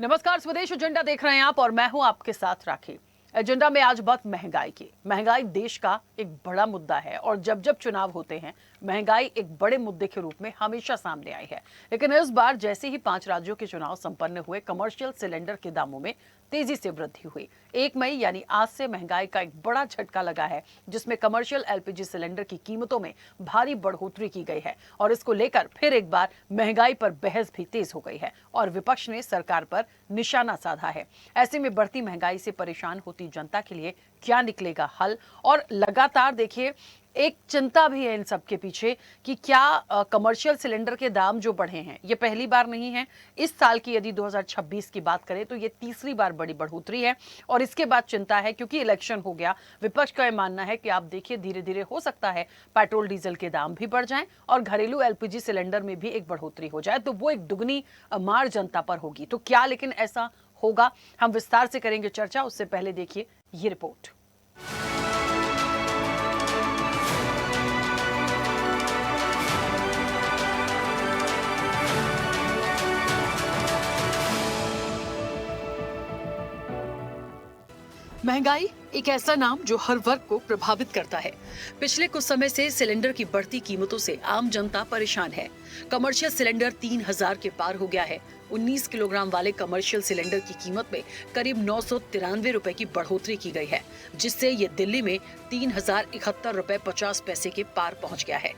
नमस्कार, स्वदेश एजेंडा देख रहे हैं आप और मैं हूं आपके साथ राखी। एजेंडा में आज बात महंगाई की। महंगाई देश का एक बड़ा मुद्दा है और जब जब चुनाव होते हैं महंगाई एक बड़े मुद्दे के रूप में हमेशा सामने आई है। लेकिन इस बार जैसे ही 5 राज्यों के चुनाव संपन्न हुए, कमर्शियल सिलेंडर के दामों में तेजी से वृद्धि हुई। 1 मई यानी आज से महंगाई का एक बड़ा झटका लगा है, जिसमें कमर्शियल एलपीजी सिलेंडर की कीमतों में भारी बढ़ोतरी की गई है और इसको लेकर फिर एक बार महंगाई पर बहस भी तेज हो गई है और विपक्ष ने सरकार पर निशाना साधा है। ऐसे में बढ़ती महंगाई से परेशान होती जनता के लिए क्या निकलेगा हल? और लगातार देखिए एक चिंता भी है इन सब के पीछे कि क्या कमर्शियल सिलेंडर के दाम जो बढ़े हैं ये पहली बार नहीं है। इस साल की यदि 2026 की बात करें तो ये तीसरी बार बड़ी बढ़ोतरी है और इसके बाद चिंता है क्योंकि इलेक्शन हो गया। विपक्ष का यह मानना है कि आप देखिए धीरे धीरे हो सकता है पेट्रोल डीजल के दाम भी बढ़ जाएं और घरेलू एलपीजी सिलेंडर में भी एक बढ़ोतरी हो जाए, तो वो एक दुगनी मार जनता पर होगी। तो क्या लेकिन ऐसा होगा? हम विस्तार से करेंगे चर्चा। उससे पहले देखिए ये रिपोर्ट। महंगाई एक ऐसा नाम जो हर वर्ग को प्रभावित करता है। पिछले कुछ समय से सिलेंडर की बढ़ती कीमतों से आम जनता परेशान है। कमर्शियल सिलेंडर 3000 के पार हो गया है। 19 किलोग्राम वाले कमर्शियल सिलेंडर की कीमत में करीब 993 रुपए की बढ़ोतरी की गई है, जिससे ये दिल्ली में 3071 रुपए 50 पैसे के पार पहुंच गया है।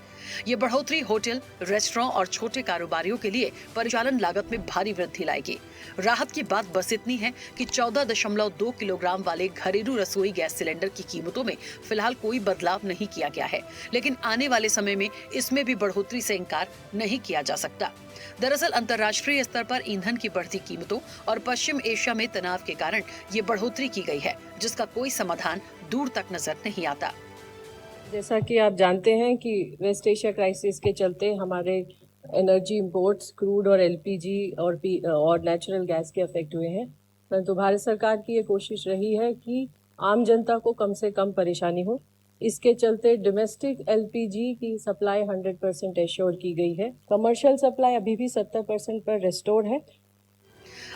ये बढ़ोतरी होटल, रेस्टोरेंट और छोटे कारोबारियों के लिए परिचालन लागत में भारी वृद्धि लाएगी। राहत की बात बस इतनी है कि 14.2 किलोग्राम वाले घरेलू रसोई गैस सिलेंडर की कीमतों में फिलहाल कोई बदलाव नहीं किया गया है, लेकिन आने वाले समय में इसमें भी बढ़ोतरी से इनकार नहीं किया जा सकता। दरअसल अंतर्राष्ट्रीय स्तर पर ईंधन की बढ़ती कीमतों और पश्चिम एशिया में तनाव के कारण ये बढ़ोतरी की गई है, जिसका कोई समाधान दूर तक नजर नहीं आता। जैसा कि आप जानते हैं कि वेस्ट एशिया क्राइसिस के चलते हमारे एनर्जी इंपोर्ट्स, क्रूड और एलपीजी और नेचुरल गैस के अफेक्ट हुए हैं। परंतु भारत सरकार की ये कोशिश रही है कि आम जनता को कम से कम परेशानी हो। इसके चलते डोमेस्टिक एलपीजी की सप्लाई 100% एश्योर की गई है। कमर्शियल सप्लाई अभी भी 70% पर रेस्टोर है।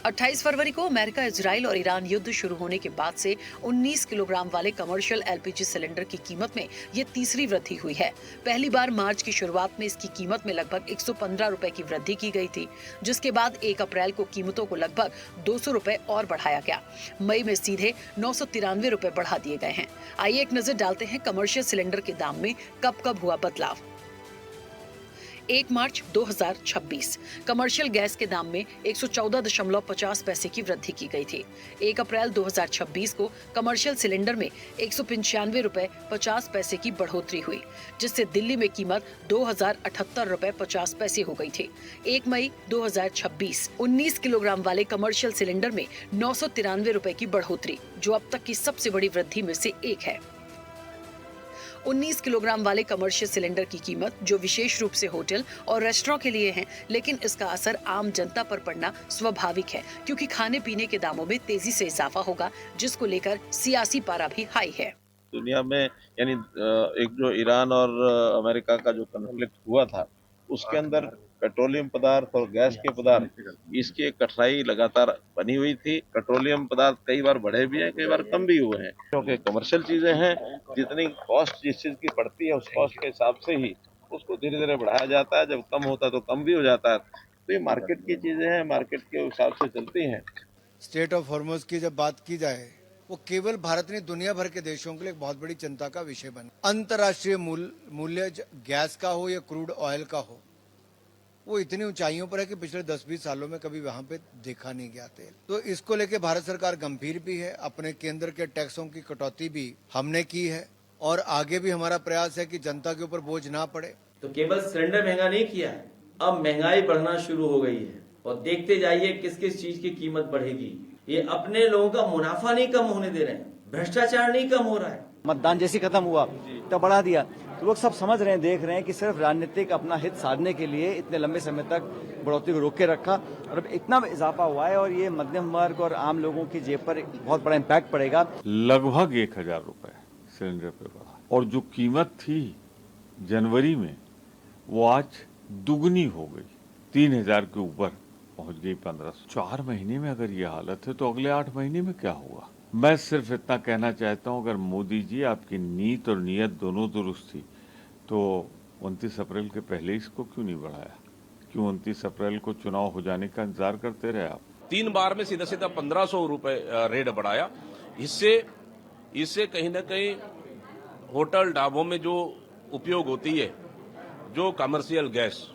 28 फरवरी को अमेरिका, इजराइल और ईरान युद्ध शुरू होने के बाद से 19 किलोग्राम वाले कमर्शियल एलपीजी सिलेंडर की कीमत में ये तीसरी वृद्धि हुई है। पहली बार मार्च की शुरुआत में इसकी कीमत में लगभग 115 रुपए की वृद्धि की गई थी, जिसके बाद 1 अप्रैल को कीमतों को लगभग 200 रुपए और बढ़ाया गया। मई में सीधे 993 रुपए बढ़ा दिए गए हैं। आइए एक नजर डालते हैं कमर्शियल सिलेंडर के दाम में कब कब हुआ बदलाव। 1 मार्च 2026 कमर्शियल गैस के दाम में 114.50 पैसे की वृद्धि की गई थी। 1 अप्रैल 2026 को कमर्शियल सिलेंडर में 195 रुपए 50 पैसे की बढ़ोतरी हुई, जिससे दिल्ली में कीमत 2078 रुपए 50 पैसे हो गई थी। 1 मई 2026 19 किलोग्राम वाले कमर्शियल सिलेंडर में 993 रुपए की बढ़ोतरी, जो अब तक की सबसे बड़ी वृद्धि में से एक है। 19 किलोग्राम वाले कमर्शियल सिलेंडर की कीमत, जो विशेष रूप से होटल और रेस्टोरेंट के लिए है, लेकिन इसका असर आम जनता पर पड़ना स्वाभाविक है, क्योंकि खाने पीने के दामों में तेजी से इजाफा होगा, जिसको लेकर सियासी पारा भी हाई है। दुनिया में यानी एक जो ईरान और अमेरिका का जो कॉन्फ्लिक्ट हुआ था, उसके अंदर पेट्रोलियम पदार्थ और गैस के पदार्थ, इसकी एक कठिनाई लगातार बनी हुई थी। पेट्रोलियम पदार्थ कई बार बढ़े भी हैं, कई बार कम भी हुए हैं, क्योंकि कमर्शियल चीजें हैं, जितनी कॉस्ट जिस चीज की बढ़ती है उस कॉस्ट के हिसाब से ही उसको धीरे धीरे बढ़ाया जाता है। जब कम होता है तो कम भी हो जाता है। तो ये मार्केट की चीजें हैं, मार्केट के हिसाब से चलती हैं। स्टेट ऑफ हॉर्मुज की जब बात की जाए, वो केवल भारत नहीं दुनिया भर के देशों के लिए एक बहुत बड़ी चिंता का विषय बना। अंतर्राष्ट्रीय मूल्य गैस का हो या क्रूड ऑयल का हो, वो इतनी ऊंचाइयों पर है कि पिछले 10-20 सालों में कभी वहां पे देखा नहीं गया तेल। तो इसको लेके भारत सरकार गंभीर भी है। अपने केंद्र के टैक्सों की कटौती भी हमने की है और आगे भी हमारा प्रयास है कि जनता के ऊपर बोझ ना पड़े। तो केवल सिलेंडर महंगा नहीं किया है, अब महंगाई बढ़ना शुरू हो गई है और देखते जाइए किस किस चीज की कीमत बढ़ेगी। ये अपने लोगों का मुनाफा नहीं कम होने दे रहे हैं, भ्रष्टाचार नहीं कम हो रहा है। मतदान जैसी खत्म हुआ तो बढ़ा दिया, तो लोग सब समझ रहे हैं, देख रहे हैं कि सिर्फ राजनीतिक अपना हित साधने के लिए इतने लंबे समय तक बढ़ोतरी को रोक के रखा और अब इतना इजाफा हुआ है और ये मध्यम वर्ग और आम लोगों की जेब पर बहुत बड़ा इम्पैक्ट पड़ेगा। लगभग 1000 रुपए सिलेंडर पे बढ़ा और जो कीमत थी जनवरी में वो आज दुगनी हो गई, 3000 के ऊपर पहुंच गई 1500। 4 महीने में अगर ये हालत है तो अगले 8 महीने में क्या होगा? मैं सिर्फ इतना कहना चाहता हूं, अगर मोदी जी आपकी नीयत और नीयत दोनों दुरुस्त थी तो 29 अप्रैल के पहले इसको क्यों नहीं बढ़ाया? क्यों 29 अप्रैल को चुनाव हो जाने का इंतजार करते रहे आप? 3 बार में सीधा सीधा 1500 रुपए रेट बढ़ाया। इससे कहीं ना कहीं होटल ढाबों में जो उपयोग होती है, जो कमर्शियल गैस,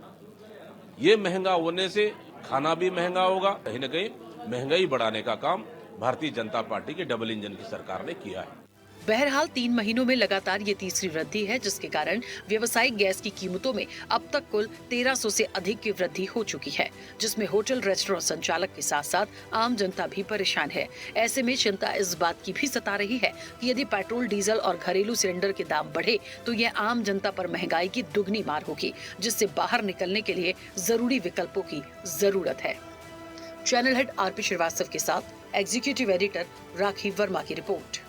ये महंगा होने से खाना भी महंगा होगा। कहीं ना कहीं महंगाई बढ़ाने का काम भारतीय जनता पार्टी के डबल इंजन की सरकार ने किया है। बहरहाल 3 महीनों में लगातार ये तीसरी वृद्धि है, जिसके कारण व्यावसायिक गैस की कीमतों में अब तक कुल 1300 से अधिक की वृद्धि हो चुकी है, जिसमें होटल रेस्टोरेंट संचालक के साथ साथ आम जनता भी परेशान है। ऐसे में चिंता इस बात की भी सता रही है कि यदि पेट्रोल, डीजल और घरेलू सिलेंडर के दाम बढ़े तो यह आम जनता पर महंगाई की दुगनी मार होगी, जिससे बाहर निकलने के लिए जरूरी विकल्पों की जरूरत है। चैनल हेड आरपी श्रीवास्तव के साथ एग्जीक्यूटिव एडिटर राखी वर्मा की रिपोर्ट।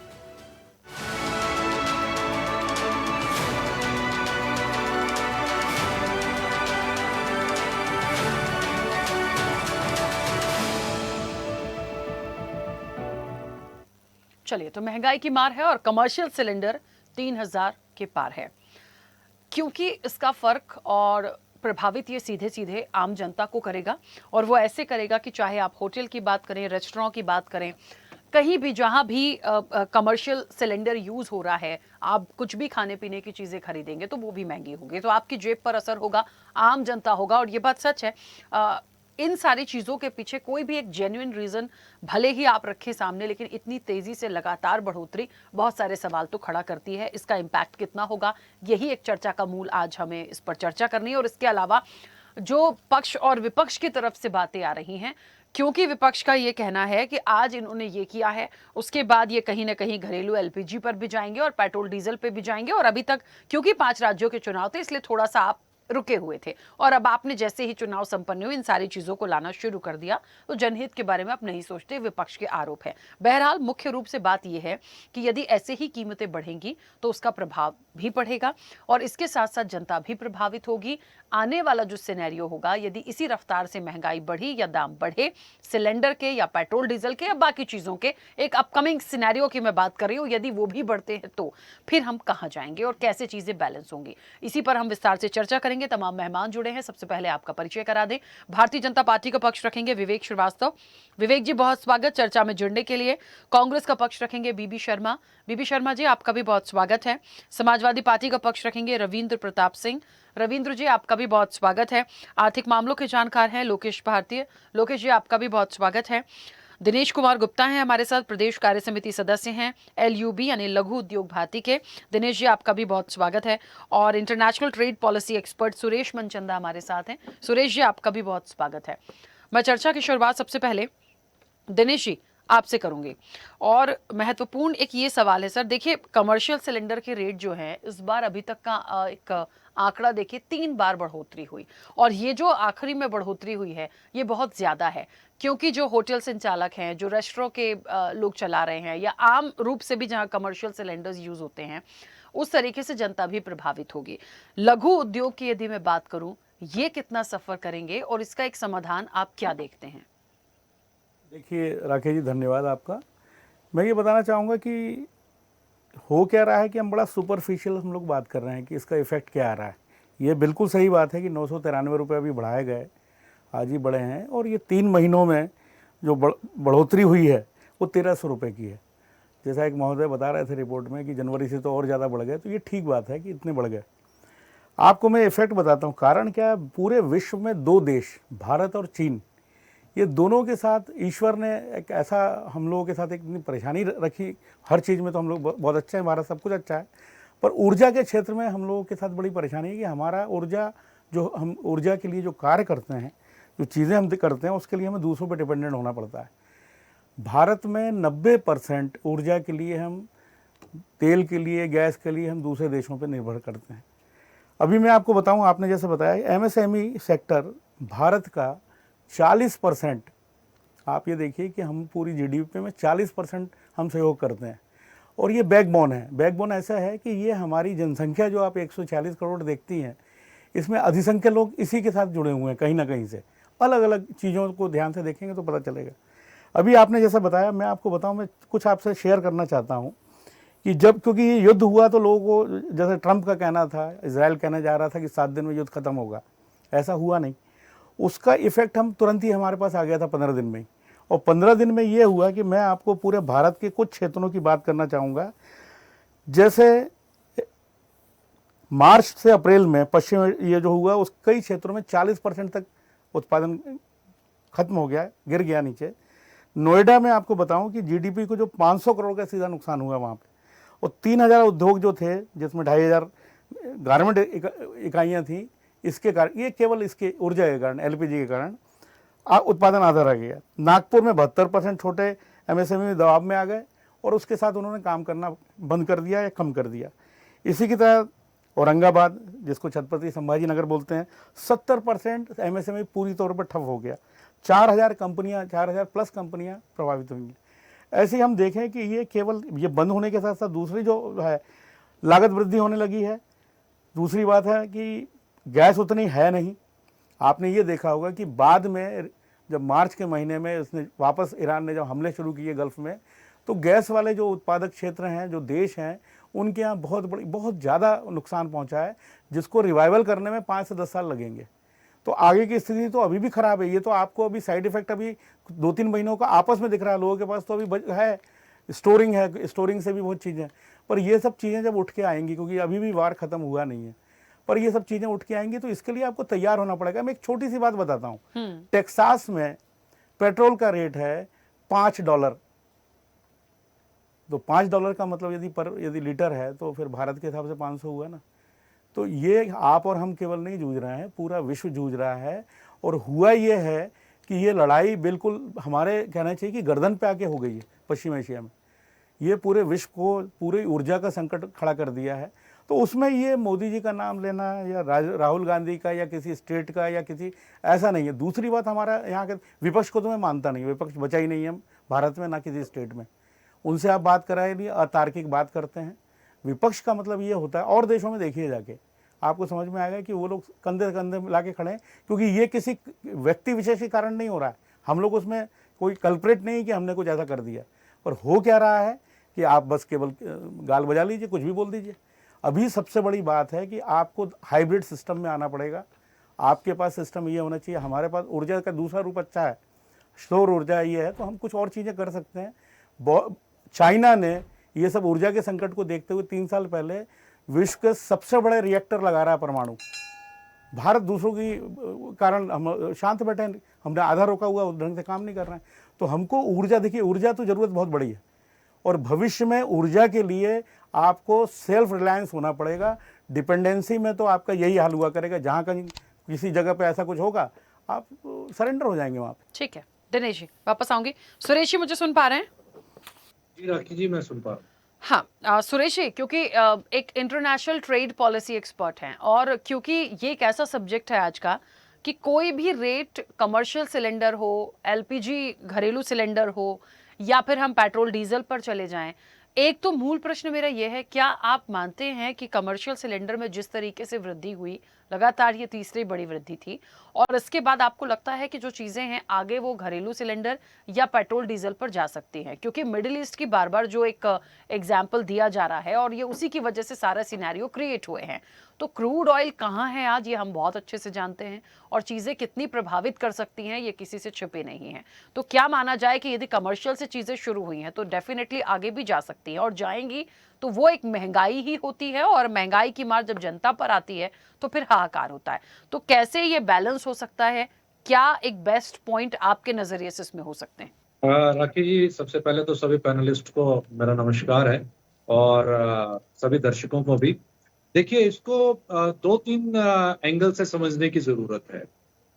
चलिए, तो महंगाई की मार है और कमर्शियल सिलेंडर 3000 के पार है, क्योंकि इसका फर्क और प्रभावित ये सीधे सीधे आम जनता को करेगा। और वो ऐसे करेगा कि चाहे आप होटल की बात करें, रेस्टोरेंट की बात करें, कहीं भी जहां भी कमर्शियल सिलेंडर यूज हो रहा है, आप कुछ भी खाने पीने की चीजें खरीदेंगे तो वो भी महंगी होगी, तो आपकी जेब पर असर होगा, आम जनता होगा। और ये बात सच है। इन सारी चीजों के पीछे कोई भी एक जेन्युइन रीजन भले ही आप रखें सामने, लेकिन इतनी तेजी से लगातार बढ़ोतरी बहुत सारे सवाल तो खड़ा करती है। इसका इम्पैक्ट कितना होगा, यही एक चर्चा का मूल आज हमें इस पर चर्चा करनी है। और इसके अलावा जो पक्ष और विपक्ष की तरफ से बातें आ रही हैं, क्योंकि विपक्ष का ये कहना है कि आज इन्होंने ये किया है, उसके बाद ये कहीं ना कहीं घरेलू एलपीजी पर भी जाएंगे और पेट्रोल डीजल पे भी जाएंगे। और अभी तक क्योंकि 5 राज्यों के चुनाव थे, इसलिए थोड़ा सा आप रुके हुए थे, और अब आपने जैसे ही चुनाव संपन्न हुए इन सारी चीजों को लाना शुरू कर दिया, तो जनहित के बारे में आप नहीं सोचते, विपक्ष के आरोप है। बहरहाल मुख्य रूप से बात यह है कि यदि ऐसे ही कीमतें बढ़ेंगी तो उसका प्रभाव भी बढ़ेगा और इसके साथ साथ जनता भी प्रभावित होगी। आने वाला जो सिनेरियो होगा, यदि इसी रफ्तार से महंगाई बढ़ी या दाम बढ़े सिलेंडर के या पेट्रोल डीजल के या बाकी चीजों के, एक अपकमिंग सिनेरियो की मैं बात कर रही हूँ, यदि वो भी बढ़ते हैं तो फिर हम कहाँ जाएंगे और कैसे चीजें बैलेंस होंगी, इसी पर हम विस्तार से चर्चा करेंगे। तमाम मेहमान जुड़े हैं, सबसे पहले आपका परिचय करा दें। भारतीय जनता पार्टी का पक्ष रखेंगे विवेक श्रीवास्तव। विवेक जी, बहुत स्वागत चर्चा में जुड़ने के लिए। कांग्रेस का पक्ष रखेंगे बीबी शर्मा। बीबी शर्मा जी, आपका भी बहुत स्वागत है। समाजवादी पार्टी का पक्ष रखेंगे रविंद्र प्रताप सिंह। रविंद्र जी, आपका भी बहुत स्वागत है। आर्थिक मामलों के जानकार हैं लोकेश भारतीय। लोकेश जी, आपका भी बहुत स्वागत है। दिनेश कुमार गुप्ता हैं हमारे साथ, प्रदेश कार्य समिति सदस्य हैं LUB यानी लघु उद्योग भारती के। दिनेश जी, आपका भी बहुत स्वागत है। और international trade policy expert Suresh Manchanda हमारे साथ हैं। सुरेश जी, आपका भी बहुत स्वागत है। मैं चर्चा की शुरुआत सबसे पहले दिनेश जी आपसे करूंगी और महत्वपूर्ण एक ये सवाल है सर, देखिए कमर्शियल सिलेंडर के रेट जो हैं इस बार अभी तक का एक आंकड़ा देखिए 3 बार बढ़ोतरी हुई और ये जो आखिरी में बढ़ोतरी हुई है ये बहुत ज्यादा है, क्योंकि जो होटल संचालक हैं, जो रेस्टोरेंट के लोग चला रहे हैं या आम रूप से भी जहां कमर्शियल सिलेंडर्स यूज होते हैं, उस तरीके से जनता भी प्रभावित होगी। लघु उद्योग की यदि मैं बात करूं, ये कितना सफर करेंगे और इसका एक समाधान आप क्या देखते हैं? देखिए राकेश जी, धन्यवाद आपका। मैं ये बताना चाहूँगा कि हो क्या रहा है कि हम बड़ा सुपरफिशियल हम लोग बात कर रहे हैं कि इसका इफेक्ट क्या आ रहा है। ये बिल्कुल सही बात है कि 993 रुपये अभी बढ़ाए गए, आज ही बढ़े हैं, और ये 3 महीनों में जो बढ़ोतरी हुई है वो 1300 रुपये की है। जैसा एक महोदय बता रहे थे रिपोर्ट में कि जनवरी से तो और ज़्यादा बढ़ गए, तो ये ठीक बात है कि इतने बढ़ गए। आपको मैं इफेक्ट बताता हूँ, कारण क्या है, पूरे विश्व में 2 देश भारत और चीन, ये दोनों के साथ ईश्वर ने एक ऐसा हम लोगों के साथ एक इतनी परेशानी रखी। हर चीज़ में तो हम लोग बहुत अच्छा है, हमारा सब कुछ अच्छा है, पर ऊर्जा के क्षेत्र में हम लोगों के साथ बड़ी परेशानी है कि हमारा ऊर्जा, जो हम ऊर्जा के लिए जो कार्य करते हैं, जो चीज़ें हम करते हैं, उसके लिए हमें दूसरों पर डिपेंडेंट होना पड़ता है। भारत में 90% ऊर्जा के लिए हम, तेल के लिए, गैस के लिए हम दूसरे देशों पर निर्भर करते हैं। अभी मैं आपको बताऊँ, आपने जैसे बताया MSME सेक्टर भारत का 40%, आप ये देखिए कि हम पूरी GDP में 40% हम सहयोग करते हैं, और ये बैकबोन है। बैकबोन ऐसा है कि ये हमारी जनसंख्या जो आप 140 करोड़ देखती हैं, इसमें अधिसंख्य लोग इसी के साथ जुड़े हुए हैं कहीं ना कहीं से, अलग अलग चीज़ों को ध्यान से देखेंगे तो पता चलेगा। अभी आपने जैसा बताया, मैं आपको बताऊं, मैं कुछ आपसे शेयर करना चाहता हूं कि जब, क्योंकि ये युद्ध हुआ तो लोगों को, जैसे ट्रंप का कहना था, इजराइल कहने जा रहा था कि 7 दिन में युद्ध खत्म होगा, ऐसा हुआ नहीं। उसका इफेक्ट हम तुरंत ही हमारे पास आ गया था 15 दिन में ही। और 15 दिन में ये हुआ कि मैं आपको पूरे भारत के कुछ क्षेत्रों की बात करना चाहूँगा। जैसे मार्च से अप्रैल में पश्चिम ये जो हुआ, उस कई क्षेत्रों में 40% तक उत्पादन खत्म हो गया, गिर गया नीचे। नोएडा में आपको बताऊं कि जीडीपी को जो 500 करोड़ का सीधा नुकसान हुआ वहाँ पे, और 3000 उद्योग जो थे जिसमें 2500 गारमेंट इकाइयाँ थी, इसके कारण, ये केवल इसके ऊर्जा के कारण, एलपीजी के कारण उत्पादन आधा रह गया। नागपुर में 72% छोटे एमएसएमई दबाव में आ गए और उसके साथ उन्होंने काम करना बंद कर दिया या कम कर दिया। इसी की तरह औरंगाबाद, जिसको छत्रपति संभाजी नगर बोलते हैं, 70% एमएसएमई पूरी तौर पर ठप हो गया। 4000 प्लस कंपनियां प्रभावित हुई। ऐसे ही हम देखें कि ये केवल ये बंद होने के साथ साथ दूसरी जो है लागत वृद्धि होने लगी है। दूसरी बात है कि गैस उतनी है नहीं। आपने ये देखा होगा कि बाद में जब मार्च के महीने में उसने वापस ईरान ने जब हमले शुरू किए गल्फ में, तो गैस वाले जो उत्पादक क्षेत्र हैं, जो देश हैं, उनके यहाँ बहुत ज़्यादा नुकसान पहुँचा है, जिसको रिवाइवल करने में 5 से 10 साल लगेंगे। तो आगे की स्थिति तो अभी भी खराब है। ये तो आपको अभी साइड इफेक्ट अभी 2-3 महीनों का आपस में दिख रहा है, लोगों के पास तो अभी है, स्टोरिंग से भी बहुत चीज़ें, पर ये सब चीज़ें जब उठ के आएंगी, क्योंकि अभी भी वार खत्म हुआ नहीं है, पर ये सब चीज़ें उठ के आएंगी तो इसके लिए आपको तैयार होना पड़ेगा। मैं एक छोटी सी बात बताता हूँ। टेक्सास में पेट्रोल का रेट है $5, तो $5 का मतलब यदि लीटर है तो फिर भारत के हिसाब से 500 हुआ ना। तो ये आप और हम केवल नहीं जूझ रहे हैं, पूरा विश्व जूझ रहा है। और हुआ ये है कि ये लड़ाई बिल्कुल हमारे कहना चाहिए कि गर्दन पे आके हो गई है पश्चिम एशिया में। ये पूरे विश्व को पूरी ऊर्जा का संकट खड़ा कर दिया है। तो उसमें ये मोदी जी का नाम लेना या राहुल गांधी का या किसी स्टेट का या किसी, ऐसा नहीं है। दूसरी बात, हमारा यहाँ के विपक्ष को तो मैं मानता नहीं, विपक्ष बचा ही नहीं है भारत में, ना किसी स्टेट में। उनसे आप बात कराए नहीं, अतार्किक बात करते हैं। विपक्ष का मतलब ये होता है, और देशों में देखिए जाके आपको समझ में आएगा कि वो लोग कंधे से कंधे मिला के खड़े हैं, क्योंकि ये किसी व्यक्ति विशेष के कारण नहीं हो रहा है। हम लोग उसमें कोई कल्प्रेट नहीं कि हमने कुछ ऐसा कर दिया, पर हो क्या रहा है कि आप बस केवल गाल बजा लीजिए, कुछ भी बोल दीजिए। अभी सबसे बड़ी बात है कि आपको हाइब्रिड सिस्टम में आना पड़ेगा। आपके पास सिस्टम ये होना चाहिए, हमारे पास ऊर्जा का दूसरा रूप अच्छा है, सौर ऊर्जा ये है, तो हम कुछ और चीज़ें कर सकते हैं। चाइना ने ये सब ऊर्जा के संकट को देखते हुए 3 साल पहले विश्व के सबसे बड़े रिएक्टर लगा रहा है परमाणु। भारत दूसरों की कारण हम शांत बैठे हैं, हमने आधा रोका हुआ, उस ढंग से काम नहीं कर रहे हैं। तो हमको ऊर्जा, देखिए ऊर्जा तो ज़रूरत बहुत बड़ी है, और भविष्य में ऊर्जा के लिए आपको सेल्फ रिलायंस होना पड़ेगा। डिपेंडेंसी में तो आपका यही हाल हुआ करेगा, जहाँ कहीं किसी जगह पे ऐसा कुछ होगा आप सरेंडर हो जाएंगे वहाँ पे। ठीक है दिनेश जी, वापस आऊंगी। सुरेश जी, मुझे सुन पा रहे हैं? जी राखी जी, मैं सुन पा रहा हूँ। हाँ, सुरेश जी, क्योंकि एक इंटरनेशनल ट्रेड पॉलिसी एक्सपर्ट हैं, और क्योंकि ये एक ऐसा सब्जेक्ट है आज का कि कोई भी रेट, कमर्शियल सिलेंडर हो, एलपीजी घरेलू सिलेंडर हो, या फिर हम पेट्रोल डीजल पर चले जाएं, एक तो मूल प्रश्न मेरा यह है, क्या आप मानते हैं कि कमर्शियल सिलेंडर में जिस तरीके से वृद्धि हुई, लगातार ये तीसरी बड़ी वृद्धि थी, और इसके बाद आपको लगता है कि जो चीजें हैं आगे वो घरेलू सिलेंडर या पेट्रोल डीजल पर जा सकती हैं? क्योंकि मिडिल ईस्ट की बार बार जो एक एग्जाम्पल दिया जा रहा है, और ये उसी की वजह से सारा सिनेरियो क्रिएट हुए हैं। तो क्रूड ऑयल कहाँ है आज, ये हम बहुत अच्छे से जानते हैं, और चीजें कितनी प्रभावित कर सकती हैं ये किसी से छिपे नहीं है। तो क्या माना जाए कि यदि कमर्शियल से चीजें शुरू हुई हैं तो डेफिनेटली आगे भी जा सकती हैं, और जाएंगी तो वो एक महंगाई ही होती है, और महंगाई की मार जब जनता पर आती है तो फिर हाहाकार होता है। तो कैसे ये बैलेंस हो सकता है? क्या एक बेस्ट पॉइंट आपके नजरिए से इसमें हो सकते हैं? राखी जी, सबसे पहले तो सभी पैनलिस्ट को मेरा नमस्कार है, और सभी दर्शकों को भी। देखिए, इसको 2-3 एंगल से समझने की जरूरत है।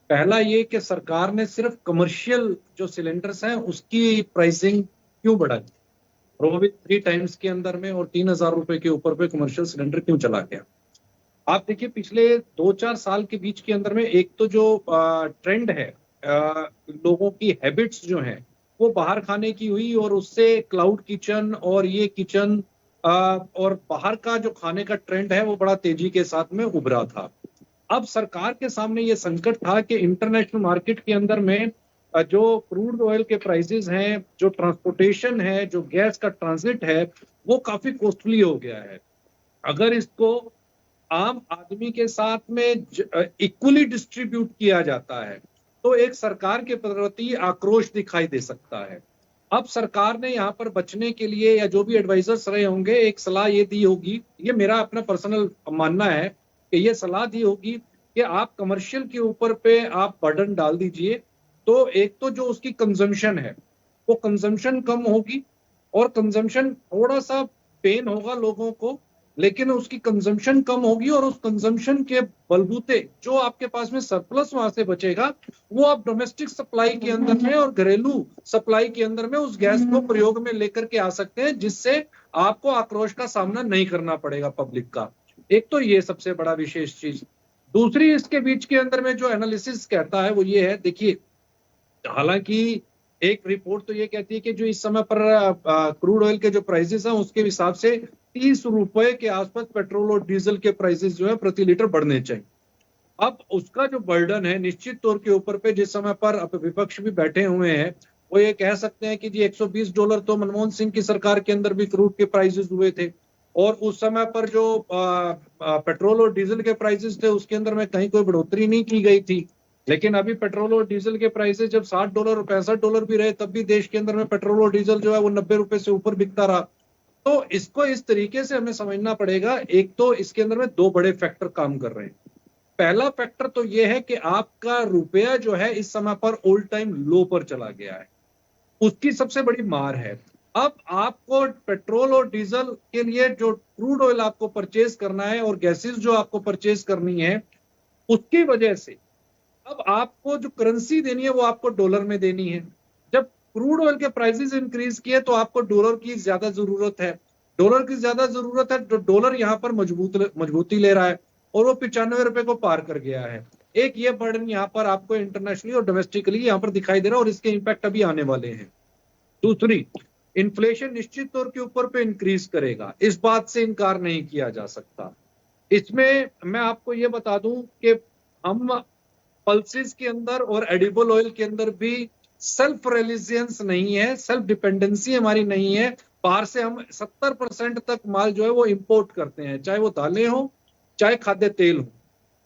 पहला ये कि सरकार ने सिर्फ कमर्शियल जो सिलेंडर्स हैं उसकी प्राइसिंग क्यों बढ़ाई, और वो भी 3 टाइम्स के अंदर में, और 3000 रुपए के ऊपर पे कमर्शियल सिलेंडर क्यों चला गया। आप देखिए, पिछले 2-4 साल के बीच के अंदर में एक तो जो ट्रेंड है, लोगों की हैबिट्स जो हैं वो बाहर खाने की हुई, और उससे क्लाउड किचन और ये किचन और बाहर का जो खाने का ट्रेंड है वो बड़ा तेजी के साथ में उभरा था। अब सरकार के सामने ये संकट था कि इंटरनेशनल मार्केट के अंदर में जो क्रूड ऑयल के प्राइसेस हैं, जो ट्रांसपोर्टेशन है, जो गैस का ट्रांजिट है, वो काफी कॉस्टली हो गया है। अगर इसको आम आदमी के साथ में इक्वली डिस्ट्रीब्यूट किया जाता है तो एक सरकार के प्रति आक्रोश दिखाई दे सकता है। अब सरकार ने यहाँ पर बचने के लिए या जो भी एडवाइजर्स रहे होंगे, एक सलाह ये दी होगी, ये मेरा अपना पर्सनल मानना है कि ये सलाह दी होगी कि आप कमर्शियल के ऊपर पे आप बर्डन डाल दीजिए, तो एक तो जो उसकी कंजम्पशन है वो कंजम्पशन कम होगी और कंजम्पशन थोड़ा सा पेन होगा लोगों को, लेकिन उसकी कंजम्पशन कम होगी और उस कंजम्पशन के बलबूते जो आपके पास में सरप्लस वहां से बचेगा वो आप डोमेस्टिक सप्लाई के अंदर में और घरेलू सप्लाई के अंदर में उस गैस को प्रयोग में लेकर के आ सकते हैं, जिससे आपको आक्रोश का सामना नहीं करना पड़ेगा पब्लिक का। एक तो ये सबसे बड़ा विशेष चीज। दूसरी इसके बीच के अंदर में जो एनालिसिस कहता है वो ये है, देखिए हालांकि एक रिपोर्ट तो ये कहती है कि जो इस समय पर क्रूड ऑयल के जो प्राइसेस हैं उसके हिसाब से 30 रुपए के आसपास पेट्रोल और डीजल के प्राइसेस जो है प्रति लीटर बढ़ने चाहिए। अब उसका जो बर्डन है निश्चित तौर के ऊपर पे, जिस समय पर अब विपक्ष भी बैठे हुए हैं, वो ये कह सकते हैं कि जी $120 तो मनमोहन सिंह की सरकार के अंदर भी क्रूड के प्राइसेस हुए थे और उस समय पर जो पेट्रोल और डीजल के प्राइसेस थे उसके अंदर में कहीं कोई बढ़ोतरी नहीं की गई थी। लेकिन अभी पेट्रोल और डीजल के प्राइसेस जब $60 और $65 भी रहे तब भी देश के अंदर में पेट्रोल और डीजल जो है वो 90 रुपए से ऊपर बिकता रहा। तो इसको इस तरीके से हमें समझना पड़ेगा। एक तो इसके अंदर में दो बड़े फैक्टर काम कर रहे हैं। पहला फैक्टर तो ये है कि आपका रुपया जो है इस समय पर ऑल टाइम लो पर चला गया है, उसकी सबसे बड़ी मार है। अब आपको पेट्रोल और डीजल के लिए जो क्रूड ऑयल आपको परचेज करना है और गैसेस जो आपको परचेज करनी है, उसकी वजह से अब आपको जो करेंसी देनी है वो आपको डॉलर में देनी है। जब क्रूड ऑयल के प्राइसेस इंक्रीज किए तो आपको डॉलर की ज्यादा जरूरत है। डॉलर की ज्यादा जरूरत है तो डॉलर यहाँ पर मजबूती ले रहा है और वो 95 रुपए को पार कर गया है। एक ये बर्डन यहाँ पर आपको इंटरनेशनली और डोमेस्टिकली यहाँ पर दिखाई दे रहा है और इसके इम्पैक्ट अभी आने वाले हैं। दूसरी, इन्फ्लेशन निश्चित तौर के ऊपर पे इंक्रीज करेगा, इस बात से इनकार नहीं किया जा सकता। इसमें मैं आपको ये बता दूं कि हम पल्सेस के अंदर और एडिबल ऑयल के अंदर भी सेल्फ रिलायंस नहीं है, सेल्फ डिपेंडेंसी हमारी नहीं है। बाहर से हम 70% तक माल जो है वो इंपोर्ट करते हैं, चाहे वो दालें हो चाहे खाद्य तेल हो।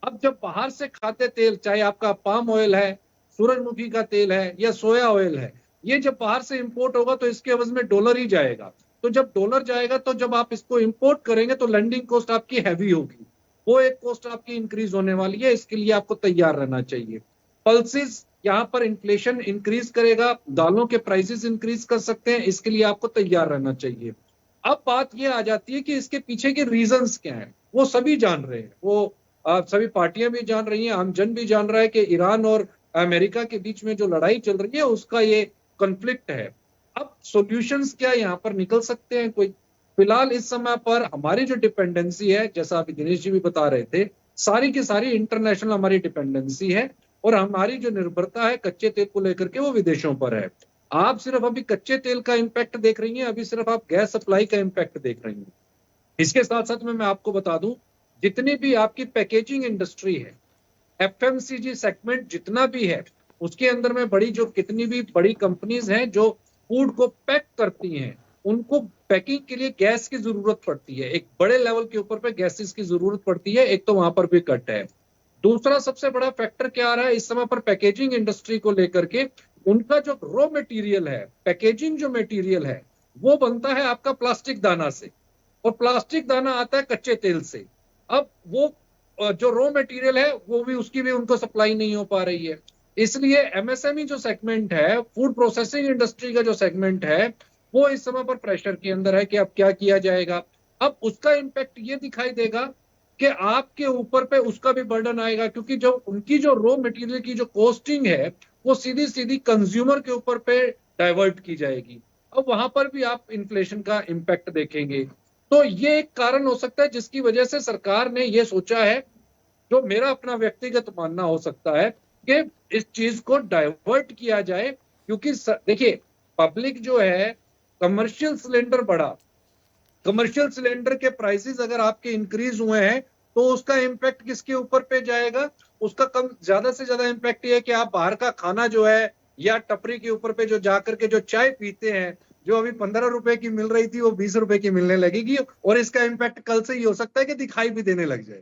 अब जब बाहर से खाद्य तेल, चाहे आपका पाम ऑयल है, सूरजमुखी का तेल है या सोया ऑयल है, ये जब बाहर से इंपोर्ट होगा तो इसके एवज में डॉलर ही जाएगा। तो जब डॉलर जाएगा तो जब आप इसको इंपोर्ट करेंगे तो लैंडिंग कॉस्ट आपकी हैवी होगी, वो एक कॉस्ट आपकी इंक्रीज होने वाली है। इसके लिए आपको तैयार रहना चाहिए। पल्सेस यहाँ पर इन्फ्लेशन इंक्रीज करेगा, दालों के प्राइसेस इंक्रीज कर सकते हैं, इसके लिए आपको तैयार रहना चाहिए। अब बात ये आ जाती है कि इसके पीछे के रीजंस क्या हैं, वो सभी जान रहे हैं, वो सभी पार्टियां भी जान रही हैं, आम जन भी जान रहा है कि ईरान और अमेरिका के बीच में जो लड़ाई चल रही है उसका ये कॉन्फ्लिक्ट है। अब सॉल्यूशंस क्या यहाँ पर निकल सकते हैं कोई? फिलहाल इस समय पर हमारी जो डिपेंडेंसी है, जैसा अभी दिनेश जी भी बता रहे थे, सारी की सारी इंटरनेशनल हमारी डिपेंडेंसी है और हमारी जो निर्भरता है कच्चे तेल को लेकर के वो विदेशों पर है। आप सिर्फ अभी कच्चे तेल का इम्पैक्ट देख रही हैं, अभी सिर्फ आप गैस सप्लाई का इम्पैक्ट देख रही हैं। इसके साथ साथ में मैं आपको बता दूं, जितनी भी आपकी पैकेजिंग इंडस्ट्री है, एफएमसीजी सेगमेंट जितना भी है, उसके अंदर में बड़ी जो कितनी भी बड़ी कंपनीज हैं जो फूड को पैक करती हैं, उनको पैकिंग के लिए गैस की जरूरत पड़ती है। एक बड़े लेवल के ऊपर पे गैसेस की जरूरत पड़ती है। एक तो वहां पर भी कट है। दूसरा सबसे बड़ा फैक्टर क्या आ रहा है इस समय पर पैकेजिंग इंडस्ट्री को लेकर के, उनका जो रॉ मटेरियल है, पैकेजिंग जो मटेरियल है, वो बनता है आपका प्लास्टिक दाना से और प्लास्टिक दाना आता है कच्चे तेल से। अब वो जो रॉ मटेरियल है वो भी, उसकी भी उनको सप्लाई नहीं हो पा रही है। इसलिए एमएसएमई जो सेगमेंट है, फूड प्रोसेसिंग इंडस्ट्री का जो सेगमेंट है, वो इस समय पर प्रेशर के अंदर है कि अब क्या किया जाएगा। अब उसका इम्पैक्ट ये दिखाई देगा कि आपके ऊपर पे उसका भी बर्डन आएगा, क्योंकि जो उनकी जो रॉ मटेरियल की जो कॉस्टिंग है वो सीधी सीधी कंज्यूमर के ऊपर पे डाइवर्ट की जाएगी। अब वहां पर भी आप इन्फ्लेशन का इम्पैक्ट देखेंगे। तो ये एक कारण हो सकता है जिसकी वजह से सरकार ने ये सोचा है, जो मेरा अपना व्यक्तिगत मानना हो सकता है, कि इस चीज को डाइवर्ट किया जाए। क्योंकि देखिए, पब्लिक जो है, कमर्शियल सिलेंडर बढ़ा, कमर्शियल सिलेंडर के प्राइसेस अगर आपके इंक्रीज हुए हैं तो उसका इम्पैक्ट किसके ऊपर पे जाएगा? उसका कम ज्यादा से ज्यादा इम्पैक्ट ये है कि आप बाहर का खाना जो है या टपरी के ऊपर पे जो जाकर के जो चाय पीते हैं, जो अभी 15 रुपए की मिल रही थी वो 20 रुपए की मिलने लगेगी, और इसका इम्पैक्ट कल से ही हो सकता है कि दिखाई भी देने लग जाए।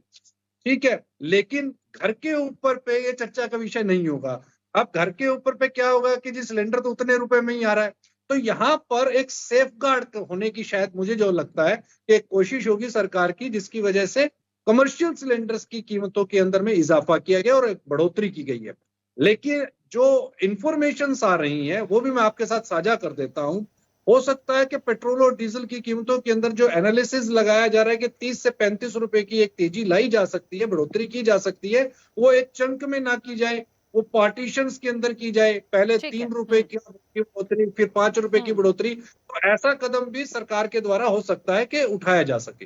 ठीक है, लेकिन घर के ऊपर पे ये चर्चा का विषय नहीं होगा। अब घर के ऊपर पे क्या होगा कि जी सिलेंडर तो उतने रुपए में ही आ रहा है, तो यहाँ पर एक सेफ गार्ड होने की शायद मुझे जो लगता है कि एक कोशिश होगी सरकार की, जिसकी वजह से कमर्शियल सिलेंडर्स की कीमतों के अंदर में इजाफा किया गया और एक बढ़ोतरी की गई है। लेकिन जो इंफॉर्मेशन आ रही हैं वो भी मैं आपके साथ साझा कर देता हूं। हो सकता है कि पेट्रोल और डीजल की कीमतों के अंदर जो एनालिसिस लगाया जा रहा है कि 30 से 35 रुपए की एक तेजी लाई जा सकती है, बढ़ोतरी की जा सकती है, वो एक चंक में ना की जाए, वो पार्टीशंस के अंदर की जाए। पहले ठीक है। 3 रुपए की बढ़ोतरी, फिर 5 रुपए की बढ़ोतरी। तो ऐसा कदम भी सरकार के द्वारा हो सकता है कि उठाया जा सके।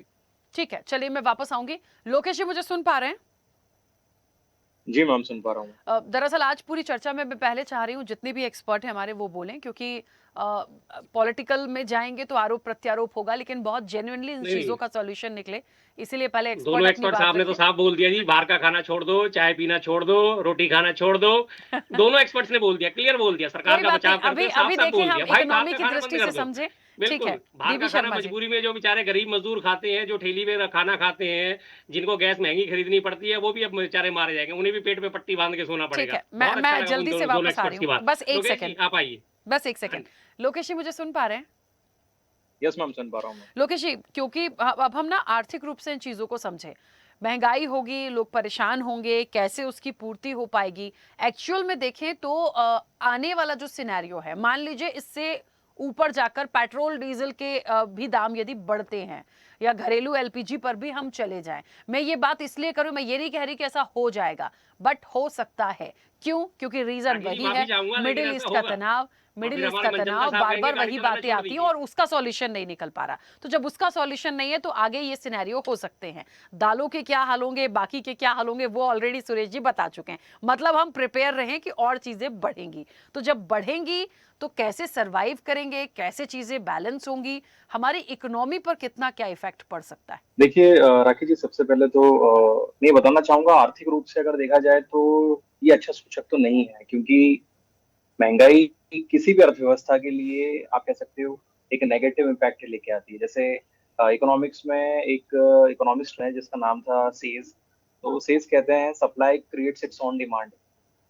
ठीक है, चलिए मैं वापस आऊंगी। लोकेश जी मुझे सुन पा रहे हैं? जी मैम, सुन पा रहा हूँ। दरअसल आज पूरी चर्चा में मैं पहले चाह रही हूँ जितने भी एक्सपर्ट हैं हमारे वो बोलें, क्योंकि पॉलिटिकल में जाएंगे तो आरोप प्रत्यारोप होगा, लेकिन बहुत जेन्युइनली इन नहीं, चीजों का सॉल्यूशन निकले, इसीलिए पहले दोनों एक्सपर्ट अपनी एक्सपर्ट बात साहब ने तो रखें। साफ बोल दिया जी, बाहर का खाना छोड़ दो, चाय पीना छोड़ दो, रोटी खाना छोड़ दो। दोनों एक्सपर्ट्स ने बोल दिया, क्लियर बोल दिया, सरकार कोई का बात बचाव नहीं, करते अभी हुए साफ अभी साफ देखें बोल हम दिया, भाई बाहर इकोनॉमी का की खाना बंद दृष्टि कर से दो। समझे। ठीक बिल्कुल, है, बाहर डीबी का खाना शर्मा जी। मजबूरी में जो बेचारे गरीब मजदूर खाते हैं, जो ठेली पे खाना खाते हैं, जिनको गैस महंगी खरीदनी पड़ती है, वो भी अब बेचारे मारे जाएंगे, उन्हें भी पेट पे पट्टी बांध के सोना ठीक पड़ेगा। है, मैं बहुत अच्छा मैं लगा उन जल्दी से दोनों वापस आ एक्सपर्ट्स रही की हूँ, बात। बस एक लोकेश जी सेकंड, आप आइए। बस एक सेकंड। लोकेश जी मुझे सुन पा रहे हैं? यस मैम, सुन पा रहा हूँ मैं। लोकेश जी, क्योंकि अब हम ना आर्थिक रूप से इन चीजों को समझे, महंगाई होगी, लोग परेशान होंगे, कैसे उसकी पूर्ति हो पाएगी। एक्चुअल में देखें तो आने वाला जो सिनेरियो है, मान लीजिए इससे ऊपर जाकर पेट्रोल डीजल के भी दाम यदि बढ़ते हैं, या घरेलू एलपीजी पर भी हम चले जाएं। मैं ये बात इसलिए करूं, मैं ये नहीं कह रही कि ऐसा हो जाएगा, बट हो सकता है। क्यों? क्योंकि रीजन राखी जी वही माफी है, चाहूंगा, लेकिन मिडिल ऐसा ईस्ट का होगा। तनाव, और मिडिल फिर ईस्ट हमारे का मंचन तनाव, साहब बार कहेंगे बार गाड़ी वही चलाना बातें छोड़ आती हैं दीजिए। और उसका सॉल्यूशन नहीं निकल पा रहा। तो जब उसका सॉल्यूशन नहीं है तो आगे ये सिनेरियो हो सकते हैं। दालों के क्या हाल होंगे, बाकी के क्या हाल होंगे, वो ऑलरेडी सुरेश जी बता चुके हैं। मतलब हम प्रिपेयर रहें कि और चीजें बढ़ेंगी। तो जब बढ़ेंगी तो कैसे सरवाइव करेंगे, कैसे चीजें बैलेंस होंगी, हमारी इकोनॉमी पर कितना क्या इफेक्ट पड़ सकता है? देखिए राखी जी, सबसे पहले तो मैं ये बताना चाहूंगा, आर्थिक रूप से अगर देखा जाए तो ये अच्छा सूचक तो नहीं है, क्योंकि महंगाई किसी भी अर्थव्यवस्था के लिए आप कह सकते हो एक नेगेटिव इम्पैक्ट लेके आती है। जैसे इकोनॉमिक्स में एक इकोनॉमिस्ट है जिसका नाम था सेज। तो सेज कहते हैं supply creates its own demand,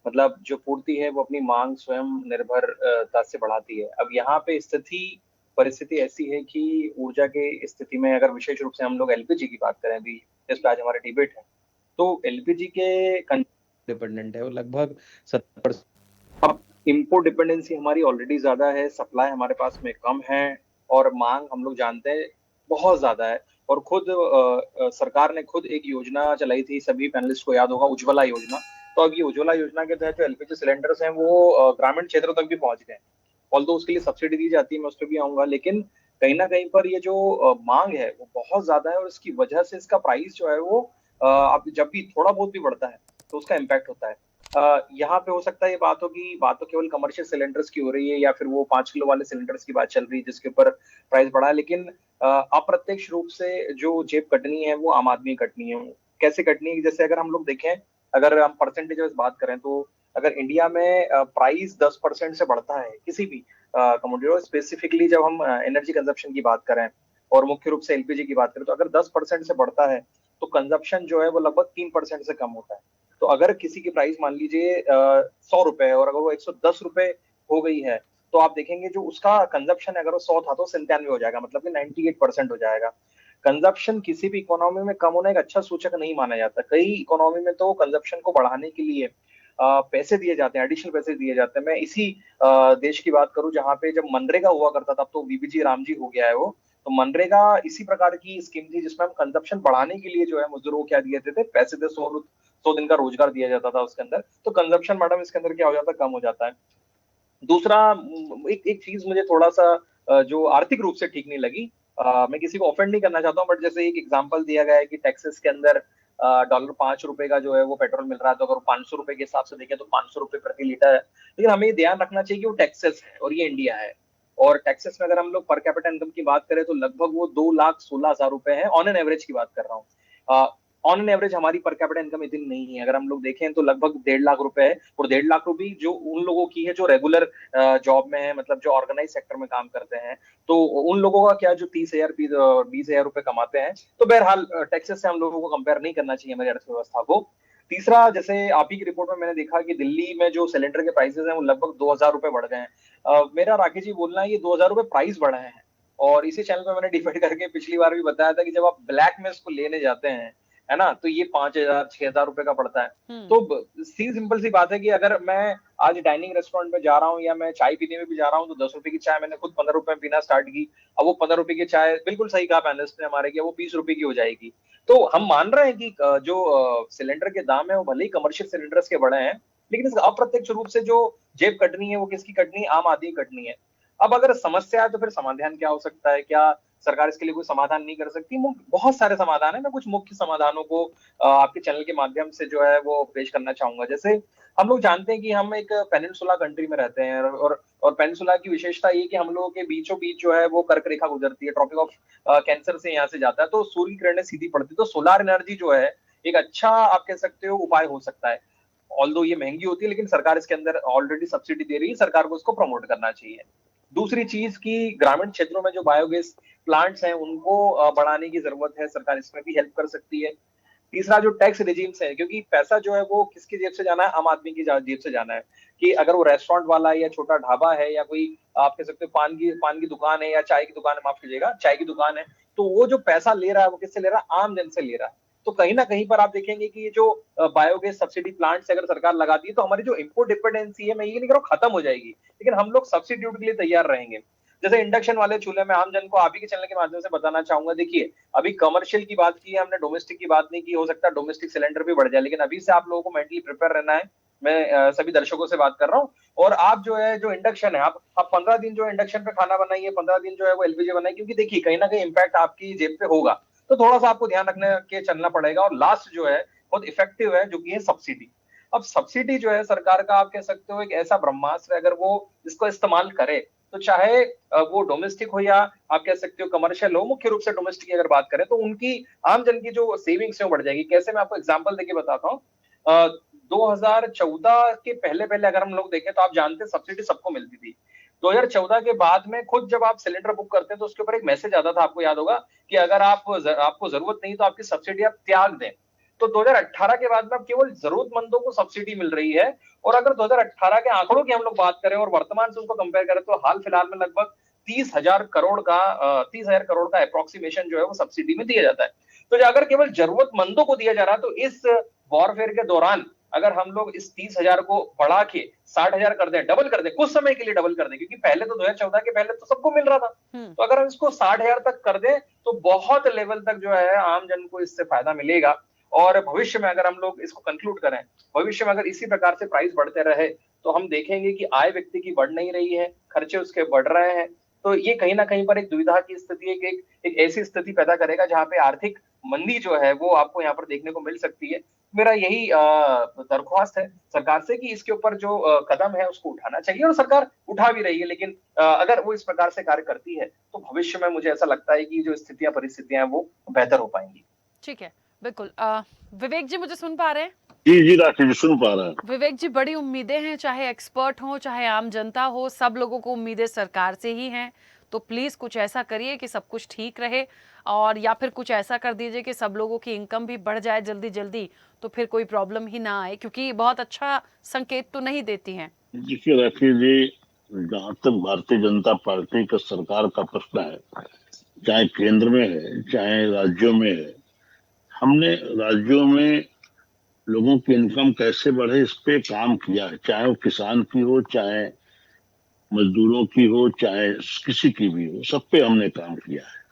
मतलब जो पूर्ति है वो अपनी मांग स्वयं निर्भरता से बढ़ाती है। अब यहाँ पे परिस्थिति ऐसी है कि ऊर्जा के स्थिति में अगर विशेष रूप से हम लोग एलपीजी की बात करें, अभी जिस पे आज हमारा डिबेट है, तो एलपीजी के डिपेंडेंट है वो लगभग 70%। अब इम्पोर्ट डिपेंडेंसी हमारी ऑलरेडी ज्यादा है, सप्लाई हमारे पास में कम है, और मांग हम लोग जानते हैं बहुत ज्यादा है। और खुद सरकार ने खुद एक योजना चलाई थी, सभी पैनलिस्ट को याद होगा, उज्ज्वला योजना। तो अब ये उज्ज्वला योजना के तहत जो एलपीजी सिलेंडर्स हैं वो ग्रामीण क्षेत्रों तक भी पहुंच गए। ऑल्दो उसके लिए सब्सिडी दी जाती है, मैं उस पर भी आऊंगा, लेकिन कहीं ना कहीं पर ये जो मांग है वो बहुत ज्यादा है, और इसकी वजह से इसका प्राइस जो है वो अब जब भी थोड़ा बहुत भी बढ़ता है तो उसका इम्पैक्ट होता है। यहाँ पे हो सकता है ये बात तो केवल कमर्शियल सिलेंडर्स की हो रही है, या फिर वो 5 किलो वाले सिलेंडर्स की बात चल रही है जिसके ऊपर प्राइस बढ़ा है, लेकिन अप्रत्यक्ष रूप से जो जेब कटनी है वो आम आदमी कटनी है। कैसे कटनी है? जैसे अगर हम लोग देखें, अगर हम परसेंटेज बात करें, तो अगर इंडिया में प्राइस 10% से बढ़ता है किसी भी कमोडिटी, स्पेसिफिकली जब हम एनर्जी कंजप्शन की बात करें और मुख्य रूप से एलपीजी की बात करें, तो अगर 10% से बढ़ता है तो कंजप्शन जो है वो लगभग 3% से कम होता है। तो अगर किसी की प्राइस मान लीजिए 100 रुपए, और अगर वो 110 रुपए हो गई है, तो आप देखेंगे जो उसका कंजप्शन अगर वो 100 था तो 97 हो जाएगा, मतलब कि 98% हो जाएगा। कंजप्शन किसी भी इकोनॉमी में कम होना एक अच्छा सूचक नहीं माना जाता। कई इकोनॉमी में तो कंजप्शन को बढ़ाने के लिए पैसे दिए जाते हैं, एडिशनल पैसे दिए जाते हैं। मैं इसी देश की बात करूं जहां पे जब मनरेगा हुआ करता था, अब तो बीबीजी रामजी हो गया है वो, तो मनरेगा इसी प्रकार की स्कीम थी जिसमें हम कंजप्शन बढ़ाने के लिए जो है मजदूरों को क्या दिए थे, पैसे थे, 100 दिन का रोजगार दिया जाता था उसके अंदर। तो कंजप्शन मैडम इसके अंदर क्या हो जाता है, कम हो जाता है। दूसरा, एक चीज मुझे थोड़ा सा जो आर्थिक रूप से ठीक नहीं लगी, मैं किसी को ऑफेंड नहीं करना चाहता हूँ, बट जैसे एक एग्जांपल दिया गया है कि टैक्सेस के अंदर $5 का जो है वो पेट्रोल मिल रहा है, तो अगर 500 रुपए के हिसाब से देखें तो 500 रुपए प्रति लीटर है। लेकिन हमें ये ध्यान रखना चाहिए कि वो टैक्सेस है और ये इंडिया है, और टैक्सेस में अगर हम लोग पर कैपिटा इनकम की बात करें तो लगभग वो 2,16,000 रुपए है, ऑन एन एवरेज की बात कर रहा हूँ। ऑन एन एवरेज हमारी पर कैपिटा इनकम इतनी नहीं है। अगर हम लोग देखें तो लगभग 1.5 लाख रुपए है, और 1.5 लाख रुपए जो उन लोगों की है जो रेगुलर जॉब में है, मतलब जो ऑर्गेनाइज सेक्टर में काम करते हैं, तो उन लोगों का क्या जो 30,000 20,000 रुपए कमाते हैं। तो बहरहाल टैक्सेस से हम लोगों को कंपेयर नहीं करना चाहिए हमारी अर्थव्यवस्था को। तीसरा, जैसे आप ही की रिपोर्ट में मैंने देखा कि दिल्ली में जो सिलेंडर के प्राइसेस हैं वो लगभग 2,000 रुपए बढ़ गए हैं। मेरा राकेश जी बोलना है ये 2,000 रुपए प्राइस बढ़े हैं, और इसी चैनल पे मैंने डिफाइड करके पिछली बार भी बताया था कि जब आप ब्लैक में इसको लेने जाते हैं, है ना, तो ये 5,000 6,000 रुपए का पड़ता है। तो सी सिंपल सी बात है कि अगर मैं आज डाइनिंग रेस्टोरेंट में जा रहा हूँ या मैं चाय पीने में भी जा रहा हूँ, तो 10 रुपए की चाय मैंने खुद 15 रुपए में पीना स्टार्ट की। अब वो 15 रुपए की चाय, बिल्कुल सही कहा पैनलिस्ट ने हमारे, कि वो 20 रुपए की हो जाएगी। तो हम मान रहे हैं कि जो सिलेंडर के दाम है वो भले ही कमर्शियल सिलेंडर्स के बढ़े हैं, लेकिन इसका अप्रत्यक्ष रूप से जो जेब कटनी है वो किसकी कटनी है? आम आदमी की कटनी है। अब अगर समस्या है तो फिर समाधान क्या हो सकता है? क्या सरकार इसके लिए कोई समाधान नहीं कर सकती? बहुत सारे समाधान है। मैं कुछ मुख्य समाधानों को आपके चैनल के माध्यम से जो है वो पेश करना चाहूंगा। जैसे हम लोग जानते हैं कि हम एक पेनिनसुला कंट्री में रहते हैं, और पेनिनसुला की विशेषता ये कि हम लोगों के बीचों बीच जो है वो कर्क रेखा गुजरती है, ट्रॉपिक ऑफ कैंसर से यहाँ से जाता है, तो सूर्य की किरणें सीधी पड़ती है, तो सोलार एनर्जी जो है एक अच्छा, आप कह सकते हो, उपाय हो सकता है। ऑल्दो ये महंगी होती है, लेकिन सरकार इसके अंदर ऑलरेडी सब्सिडी दे रही है, सरकार को इसको प्रमोट करना चाहिए। दूसरी चीज की ग्रामीण क्षेत्रों में जो बायोगैस प्लांट्स हैं उनको बढ़ाने की जरूरत है, सरकार इसमें भी हेल्प कर सकती है। तीसरा, जो टैक्स रिजीम्स है, क्योंकि पैसा जो है वो किसकी जेब से जाना है? आम आदमी की जेब से जाना है। कि अगर वो रेस्टोरेंट वाला है या छोटा ढाबा है या कोई, आप कह सकते हो, पान की दुकान है या चाय की दुकान है, माफ कीजिएगा, चाय की दुकान है, तो वो जो पैसा ले रहा है वो किससे ले रहा है? आम जन से ले रहा है। तो कहीं ना कहीं पर आप देखेंगे कि ये जो बायोगैस सब्सिडी प्लांट्स अगर सरकार लगाती है तो हमारी जो इंपोर्ट डिपेंडेंसी है, मैं ये नहीं कह रहा हूं खत्म हो जाएगी, लेकिन हम लोग सब्सिट्यूट के लिए तैयार रहेंगे। जैसे इंडक्शन वाले चूल्हे में आम जन को आप ही के चैनल के माध्यम से बताना चाहूंगा, देखिए अभी कमर्शियल की बात की है हमने, डोमेस्टिक की बात नहीं की। हो सकता है डोमेस्टिक सिलेंडर भी बढ़ जाए, लेकिन अभी से आप लोगों को मेंटली प्रिपेयर रहना है। मैं सभी दर्शकों से बात कर रहा हूँ। और आप जो है, जो इंडक्शन है, आप 15 दिन जो इंडक्शन पे खाना बनाइए, 15 दिन जो है वो एलपीजी बनाइए, क्योंकि देखिए कहीं ना कहीं इंपैक्ट आपकी जेब पे होगा। तो थोड़ा सा आपको ध्यान रखने के चलना पड़ेगा। और लास्ट जो है बहुत इफेक्टिव है, जो कि है सब्सिडी। अब सब्सिडी जो है सरकार का, आप कह सकते हो, एक ऐसा ब्रह्मास्त्र है, अगर वो इसको इस्तेमाल करे तो चाहे वो डोमेस्टिक हो या आप कह सकते हो कमर्शियल हो, मुख्य रूप से डोमेस्टिक की अगर बात करें तो उनकी, आम जन की जो सेविंग्स है वो बढ़ जाएगी। कैसे? मैं आपको एग्जांपल देके बताता हूँ। 2014 के पहले पहले अगर हम लोग देखें तो आप जानते हैं सब्सिडी सबको मिलती थी। 2014 के बाद में खुद जब आप सिलेंडर बुक करते हैं तो उसके ऊपर एक मैसेज आता था, आपको याद होगा, कि अगर आपको जरूरत नहीं तो आपकी सब्सिडी आप त्याग दें। तो 2018 के बाद में अब केवल जरूरतमंदों को सब्सिडी मिल रही है। और अगर 2018 के आंकड़ों की हम लोग बात करें और वर्तमान से उसको कंपेयर करें तो हाल फिलहाल में लगभग 30,000 करोड़ का अप्रोक्सीमेशन जो है वो सब्सिडी में दिया जाता है। तो अगर केवल जरूरतमंदों को दिया जा रहा है, तो इस वॉरफेयर के दौरान अगर हम लोग इस 30,000 को बढ़ा के 60,000 कर दें, डबल कर दें, कुछ समय के लिए डबल कर दें, क्योंकि पहले तो 2014 के पहले तो सबको मिल रहा था, तो अगर हम इसको 60,000 तक कर दें तो बहुत लेवल तक जो है आम जन को इससे फायदा मिलेगा। और भविष्य में अगर हम लोग इसको कंक्लूड करें, भविष्य में अगर इसी प्रकार से प्राइस बढ़ते रहे तो हम देखेंगे कि आय व्यक्ति की बढ़ नहीं रही है, खर्चे उसके बढ़ रहे हैं। तो ये कहीं ना कहीं पर एक दुविधा की स्थिति, एक ऐसी स्थिति पैदा करेगा जहां पे आर्थिक मंदी जो है वो आपको यहाँ पर देखने को मिल सकती है। मेरा यही दरख्वास्त है सरकार से कि इसके ऊपर जो कदम है उसको उठाना चाहिए, और सरकार उठा भी रही है। लेकिन अगर वो इस प्रकार से कार्य करती है तो भविष्य में मुझे ऐसा लगता है कि जो स्थितियां, परिस्थितियां हैं वो बेहतर हो पाएंगी। ठीक है, बिल्कुल। विवेक जी, मुझे सुन पा रहे हैं? जी जी राकेश जी, सुन पा रहे हैं। विवेक जी, बड़ी उम्मीदें हैं, चाहे एक्सपर्ट हो चाहे आम जनता हो, सब लोगों को उम्मीदें सरकार से ही हैं। तो प्लीज कुछ ऐसा करिए कि सब कुछ ठीक रहे, और या फिर कुछ ऐसा कर दीजिए कि सब लोगों की इनकम भी बढ़ जाए जल्दी जल्दी, तो फिर कोई प्रॉब्लम ही ना आए, क्योंकि बहुत अच्छा संकेत तो नहीं देती हैं। देखिए राकेश जी, जहाँ तक भारतीय जनता पार्टी का सरकार का प्रश्न है, चाहे केंद्र में है चाहे राज्यों में है, हमने राज्यों में लोगों की इनकम कैसे बढ़े इस पे काम किया है, चाहे वो किसान की हो, चाहे मजदूरों की हो, चाहे किसी की भी हो, सब पे हमने काम किया है।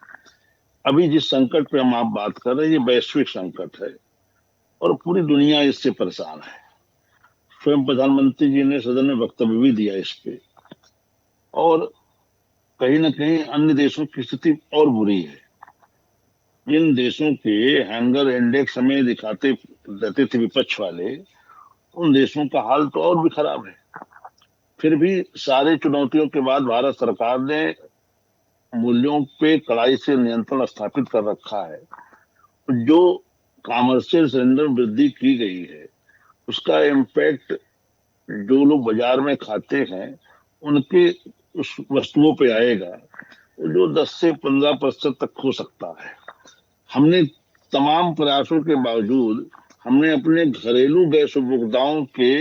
अभी जिस संकट पे हम आप बात कर रहे हैं, ये वैश्विक संकट है और पूरी दुनिया इससे परेशान है। स्वयं प्रधानमंत्री जी ने सदन में वक्तव्य भी दिया इस पे, और कहीं ना कहीं अन्य देशों की स्थिति और बुरी है। जिन देशों के हैंगर इंडेक्स हमें दिखाते रहते थे विपक्ष वाले, उन देशों का हाल तो और भी खराब है। फिर भी सारे चुनौतियों के बाद भारत सरकार ने मूल्यों पे कड़ाई से नियंत्रण स्थापित कर रखा है। जो कॉमर्शियल सिलेंडर में वृद्धि की गई है, उसका इम्पैक्ट जो लोग बाजार में खाते हैं उनके उस वस्तुओं पे आएगा, जो 10 से 15% तक हो सकता है। हमने तमाम प्रयासों के बावजूद हमने अपने घरेलू गैस उपभोक्ताओं के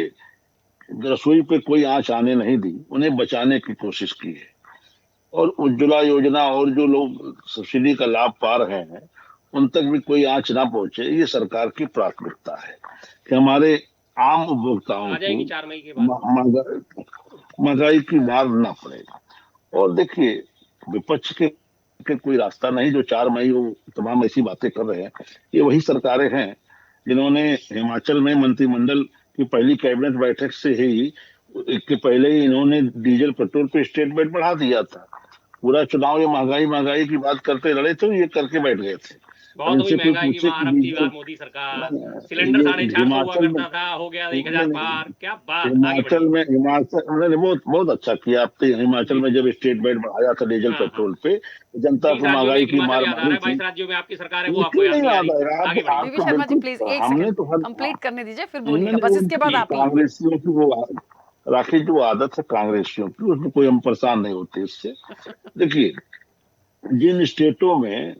रसोई पे कोई आंच आने नहीं दी, उन्हें बचाने की कोशिश की है। और उज्ज्वला योजना और जो लोग सब्सिडी का लाभ पा रहे हैं उन तक भी कोई आंच ना पहुंचे, ये सरकार की प्राथमिकता है कि हमारे आम उपभोक्ताओं को महंगाई की मार ना पड़े। और देखिए, विपक्ष के कोई रास्ता नहीं, जो 4 मई वो तमाम ऐसी बातें कर रहे हैं, ये वही सरकारें हैं जिन्होंने हिमाचल में मंत्रिमंडल की पहली कैबिनेट बैठक से ही के पहले ही इन्होंने डीजल पेट्रोल पे स्टेट रेट बढ़ा दिया था। पूरा चुनाव ये महंगाई की बात करते लड़े थे, ये करके बैठ गए थे। बहुत हुई महंगाई की मार अब की बार मोदी सरकार, सिलेंडर 450 हुआ करता था, हो गया 1000 पार। क्या बात, हिमाचल में बहुत अच्छा किया आपने। हिमाचल में जब स्टेट रेट बढ़ाया था डीजल पेट्रोल पे, जनता को महंगाई की मार मारी थी। 22 राज्यों में आपकी सरकार है, वो आपको याद नहीं आ रही। बीबी शर्मा जी प्लीज एक सेकंड कंप्लीट करने दीजिए, फिर बोलिएगा बस, इसके बाद आप कांग्रेसियों की वो राखी जो आदत है कांग्रेसियों की, उसमें कोई हम परेशान नहीं होते इससे। देखिए, जिन स्टेटों में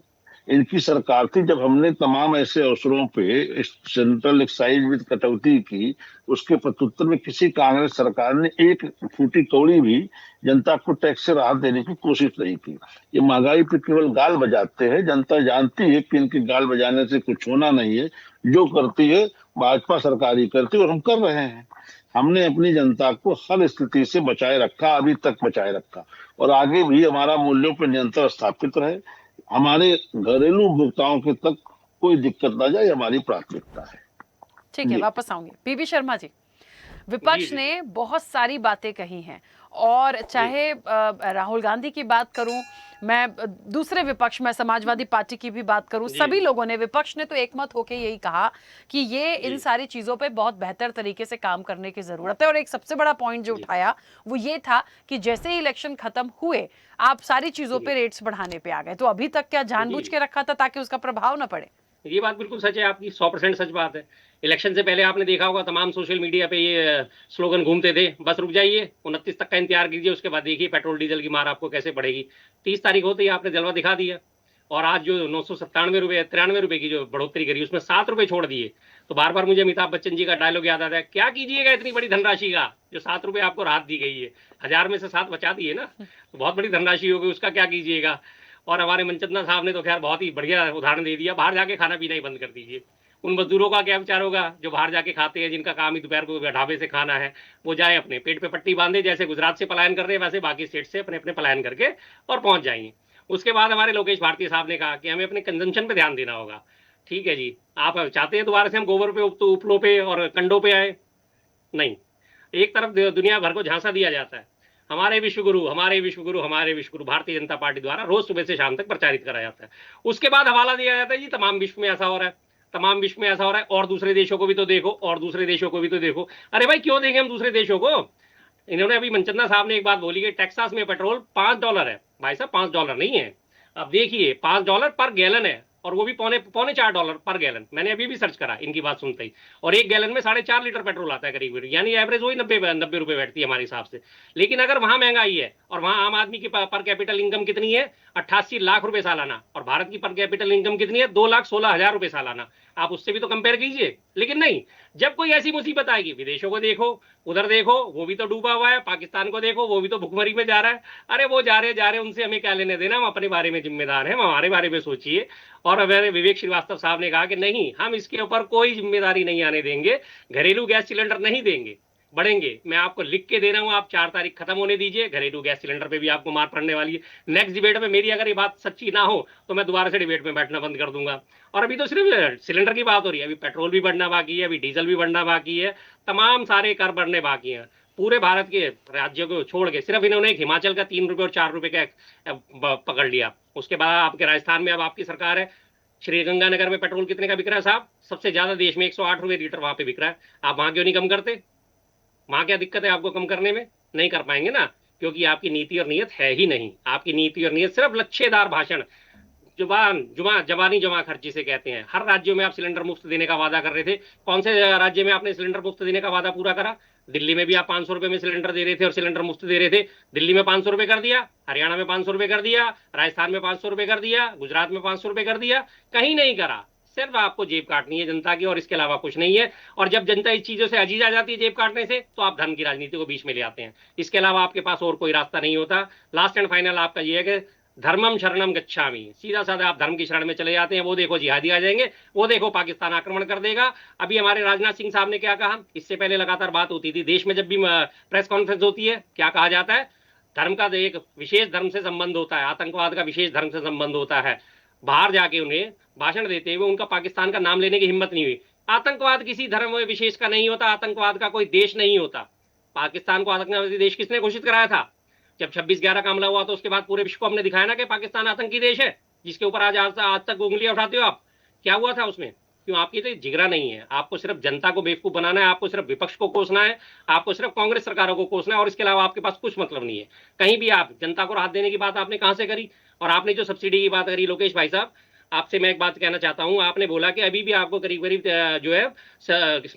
इनकी सरकार थी, जब हमने तमाम ऐसे अवसरों पे सेंट्रल एक्साइज विद कटौती की, उसके प्रत्युत्तर में किसी कांग्रेस सरकार ने एक फूटी कौड़ी भी जनता को टैक्स से राहत देने की कोशिश नहीं की। ये महंगाई पे केवल गाल बजाते हैं। जनता जानती है कि इनके गाल बजाने से कुछ होना नहीं है। जो करती है भाजपा सरकार ही करती है, और हम कर रहे हैं। हमने अपनी जनता को हर स्थिति से बचाए रखा, अभी तक बचाए रखा, और आगे भी हमारा मूल्यों पर नियंत्रण स्थापित रहे, हमारे घरेलू उपभोक्ताओं के तक कोई दिक्कत ना जाए, हमारी प्राथमिकता है। ठीक है, वापस आऊंगी। बीबी शर्मा जी, विपक्ष ने बहुत सारी बातें कही हैं, और चाहे राहुल गांधी की बात करूं, मैं दूसरे विपक्ष में समाजवादी पार्टी की भी बात करूं, सभी लोगों ने, विपक्ष ने तो एकमत होकर यही कहा कि ये इन सारी चीजों पे बहुत बेहतर तरीके से काम करने की जरूरत है। और एक सबसे बड़ा पॉइंट जो उठाया वो ये था कि जैसे ही इलेक्शन खत्म हुए आप सारी चीजों पे रेट्स बढ़ाने पे आ गए। तो अभी तक क्या जानबूझ के रखा था ताकि उसका प्रभाव ना पड़े? ये बात बिल्कुल सच है आपकी, 100% सच बात है। इलेक्शन से पहले आपने देखा होगा तमाम सोशल मीडिया पे ये स्लोगन घूमते थे, बस रुक जाइए, 29 तक का इंतजार कीजिए, उसके बाद देखिए पेट्रोल डीजल की मार आपको कैसे पड़ेगी। 30 तारीख होते ही आपने जलवा दिखा दिया, और आज जो 997 रुपये 93 रुपये की जो बढ़ोतरी करी, उसमें 7 रुपये छोड़ दिए। तो बार बार मुझे अमिताभ बच्चन जी का डायलॉग याद आता है, क्या कीजिएगा इतनी बड़ी धनराशि का, जो 7 रुपये आपको राहत दी गई है, 1000 में से 7 बचा दिए ना, तो बहुत बड़ी धनराशि होगी, उसका क्या कीजिएगा। और हमारे मनचंदा साहब ने तो खैर बहुत ही बढ़िया उदाहरण दे दिया, बाहर जाके खाना पीना ही बंद कर दीजिए। उन मजदूरों का क्या विचार होगा जो बाहर जाके खाते हैं, जिनका काम ही दोपहर को ढाबे से खाना है, वो जाए अपने पेट पे पट्टी बांधे, जैसे गुजरात से पलायन कर रहे हैं वैसे बाकी स्टेट से अपने अपने पलायन करके और पहुंच जाएंगे। उसके बाद हमारे लोकेश भारती साहब ने कहा कि हमें अपने कंजम्पशन पे ध्यान देना होगा। ठीक है जी, आप चाहते हैं दोबारा से हम गोबर पे, उपलों पे और कंडों पे आए? नहीं, एक तरफ दुनिया भर को झांसा दिया जाता है, हमारे विश्वगुरु हमारे विश्वगुरु हमारे विश्वगुरु भारतीय जनता पार्टी द्वारा रोज सुबह से शाम तक प्रचारित करा जाता है। उसके बाद हवाला दिया जाता है जी तमाम विश्व में ऐसा हो रहा है, तमाम विश्व में ऐसा हो रहा है, और दूसरे देशों को भी तो देखो, और दूसरे देशों को भी तो देखो। अरे भाई क्यों देंगे हम दूसरे देशों को? इन्होंने अभी मनचंदा साहब ने एक बात बोली कि टेक्सास में पेट्रोल $5 है। भाई साहब $5 नहीं है, अब देखिए $5 पर गैलन है, और वो भी पौने $4 पर गैलन। मैंने अभी भी सर्च करा इनकी बात सुनते ही, और एक गैलन में 4.5 लीटर पेट्रोल आता है करीब, यानी एवरेज वही 90 रुपए बैठती है हमारे हिसाब से। लेकिन अगर वहां महंगाई है और वहां आम आदमी की पर कैपिटल इनकम कितनी है, 88 लाख रुपए सालाना, और भारत की पर कैपिटल इनकम कितनी है, 2,16,000 रुपए सालाना, आप उससे भी तो कंपेयर कीजिए। लेकिन नहीं, जब कोई ऐसी मुसीबत आएगी, विदेशों को देखो, उधर देखो वो भी तो डूबा हुआ है, पाकिस्तान को देखो वो भी तो भुखमरी में जा रहा है। अरे वो जा रहे उनसे हमें क्या लेने देना, हम अपने बारे में जिम्मेदार हैं, हम हमारे बारे में सोचिए। और हमारे विवेक श्रीवास्तव साहब ने कहा कि नहीं, हम इसके ऊपर कोई जिम्मेदारी नहीं आने देंगे, घरेलू गैस सिलेंडर नहीं देंगे, बढ़ेंगे। मैं आपको लिख के दे रहा हूं, आप 4 तारीख खत्म होने दीजिए, घरेलू गैस सिलेंडर पे भी आपको मार पड़ने वाली है। नेक्स्ट डिबेट में मेरी अगर ये बात सच्ची ना हो तो मैं दोबारा से डिबेट में बैठना बंद कर दूंगा। और अभी तो सिर्फ सिलेंडर की बात हो रही है, अभी पेट्रोल भी बढ़ना बाकी है, अभी डीजल भी बढ़ना बाकी है, तमाम सारे कर बढ़ने बाकी हैं। पूरे भारत के राज्यों को छोड़ के सिर्फ इन्होंने एक हिमाचल का 3 रुपये और 4 रुपये का पकड़ लिया। उसके बाद आपके राजस्थान में अब आपकी सरकार है, श्रीगंगानगर में पेट्रोल कितने का बिक रहा है साहब? सबसे ज्यादा देश में 108 रुपये लीटर वहां पे बिक रहा है। आप वहां क्यों नहीं कम करते? वहां क्या दिक्कत है आपको कम करने में? नहीं कर पाएंगे ना, क्योंकि आपकी नीति और नीयत है ही नहीं। आपकी नीति और नीयत सिर्फ लच्छेदार भाषण, जबानी जमा खर्च जिसे कहते हैं, हर राज्यों में आप सिलेंडर मुफ्त देने का वादा कर रहे थे। कौन से राज्य में आपने सिलेंडर मुफ्त देने का वादा पूरा करा? दिल्ली में भी आप 500 रुपए में सिलेंडर दे रहे थे और सिलेंडर मुफ्त दे रहे थे। दिल्ली में 500 रुपए कर दिया, हरियाणा में 500 रुपए कर दिया, राजस्थान में 500 रुपए कर दिया, गुजरात में 500 रुपए कर दिया, कहीं नहीं करा। सिर्फ आपको जेब काटनी है जनता की, और इसके अलावा कुछ नहीं है। और जब जनता इस चीजों से अजीज आ जाती है जेब काटने से, तो आप धर्म की राजनीति को बीच में ले आते हैं। इसके अलावा आपके पास और कोई रास्ता नहीं होता। लास्ट एंड फाइनल आपका ये है कि धर्मम शरणम गच्छामि, सीधा साधा आप धर्म की शरण में चले जाते हैं। वो देखो जिहादी आ जाएंगे, वो देखो पाकिस्तान आक्रमण कर देगा। अभी हमारे राजनाथ सिंह साहब ने क्या कहा, इससे पहले लगातार बात होती थी देश में, जब भी प्रेस कॉन्फ्रेंस होती है क्या कहा जाता है, धर्म का एक विशेष धर्म से संबंध होता है, आतंकवाद का विशेष धर्म से संबंध होता है। बाहर जाके उन्हें भाषण देते हुए उनका पाकिस्तान का नाम लेने की हिम्मत नहीं हुई। आतंकवाद किसी धर्म विशेष का नहीं होता, आतंकवाद का कोई देश नहीं होता। पाकिस्तान को आतंकवादी देश किसने घोषित कराया था? जब 26/11 का हमला हुआ तो उसके बाद पूरे विश्व को हमने दिखाया ना कि पाकिस्तान आतंकी देश है, जिसके ऊपर आज तक उंगलियां उठाते हो आप। क्या हुआ था उसमें? क्यों? आपकी तो जिगरा नहीं है। आपको सिर्फ जनता को बेवकूफ बनाना है, आपको सिर्फ विपक्ष को कोसना है, आपको सिर्फ कांग्रेस सरकारों को कोसना है, और इसके अलावा आपके पास कुछ मतलब नहीं है। कहीं भी आप जनता को राहत देने की बात आपने कहां से करी? और आपने जो सब्सिडी की बात करी, लोकेश भाई साहब, आपसे मैं एक बात कहना चाहता हूं। आपने बोला कि अभी भी आपको करीब करीब जो है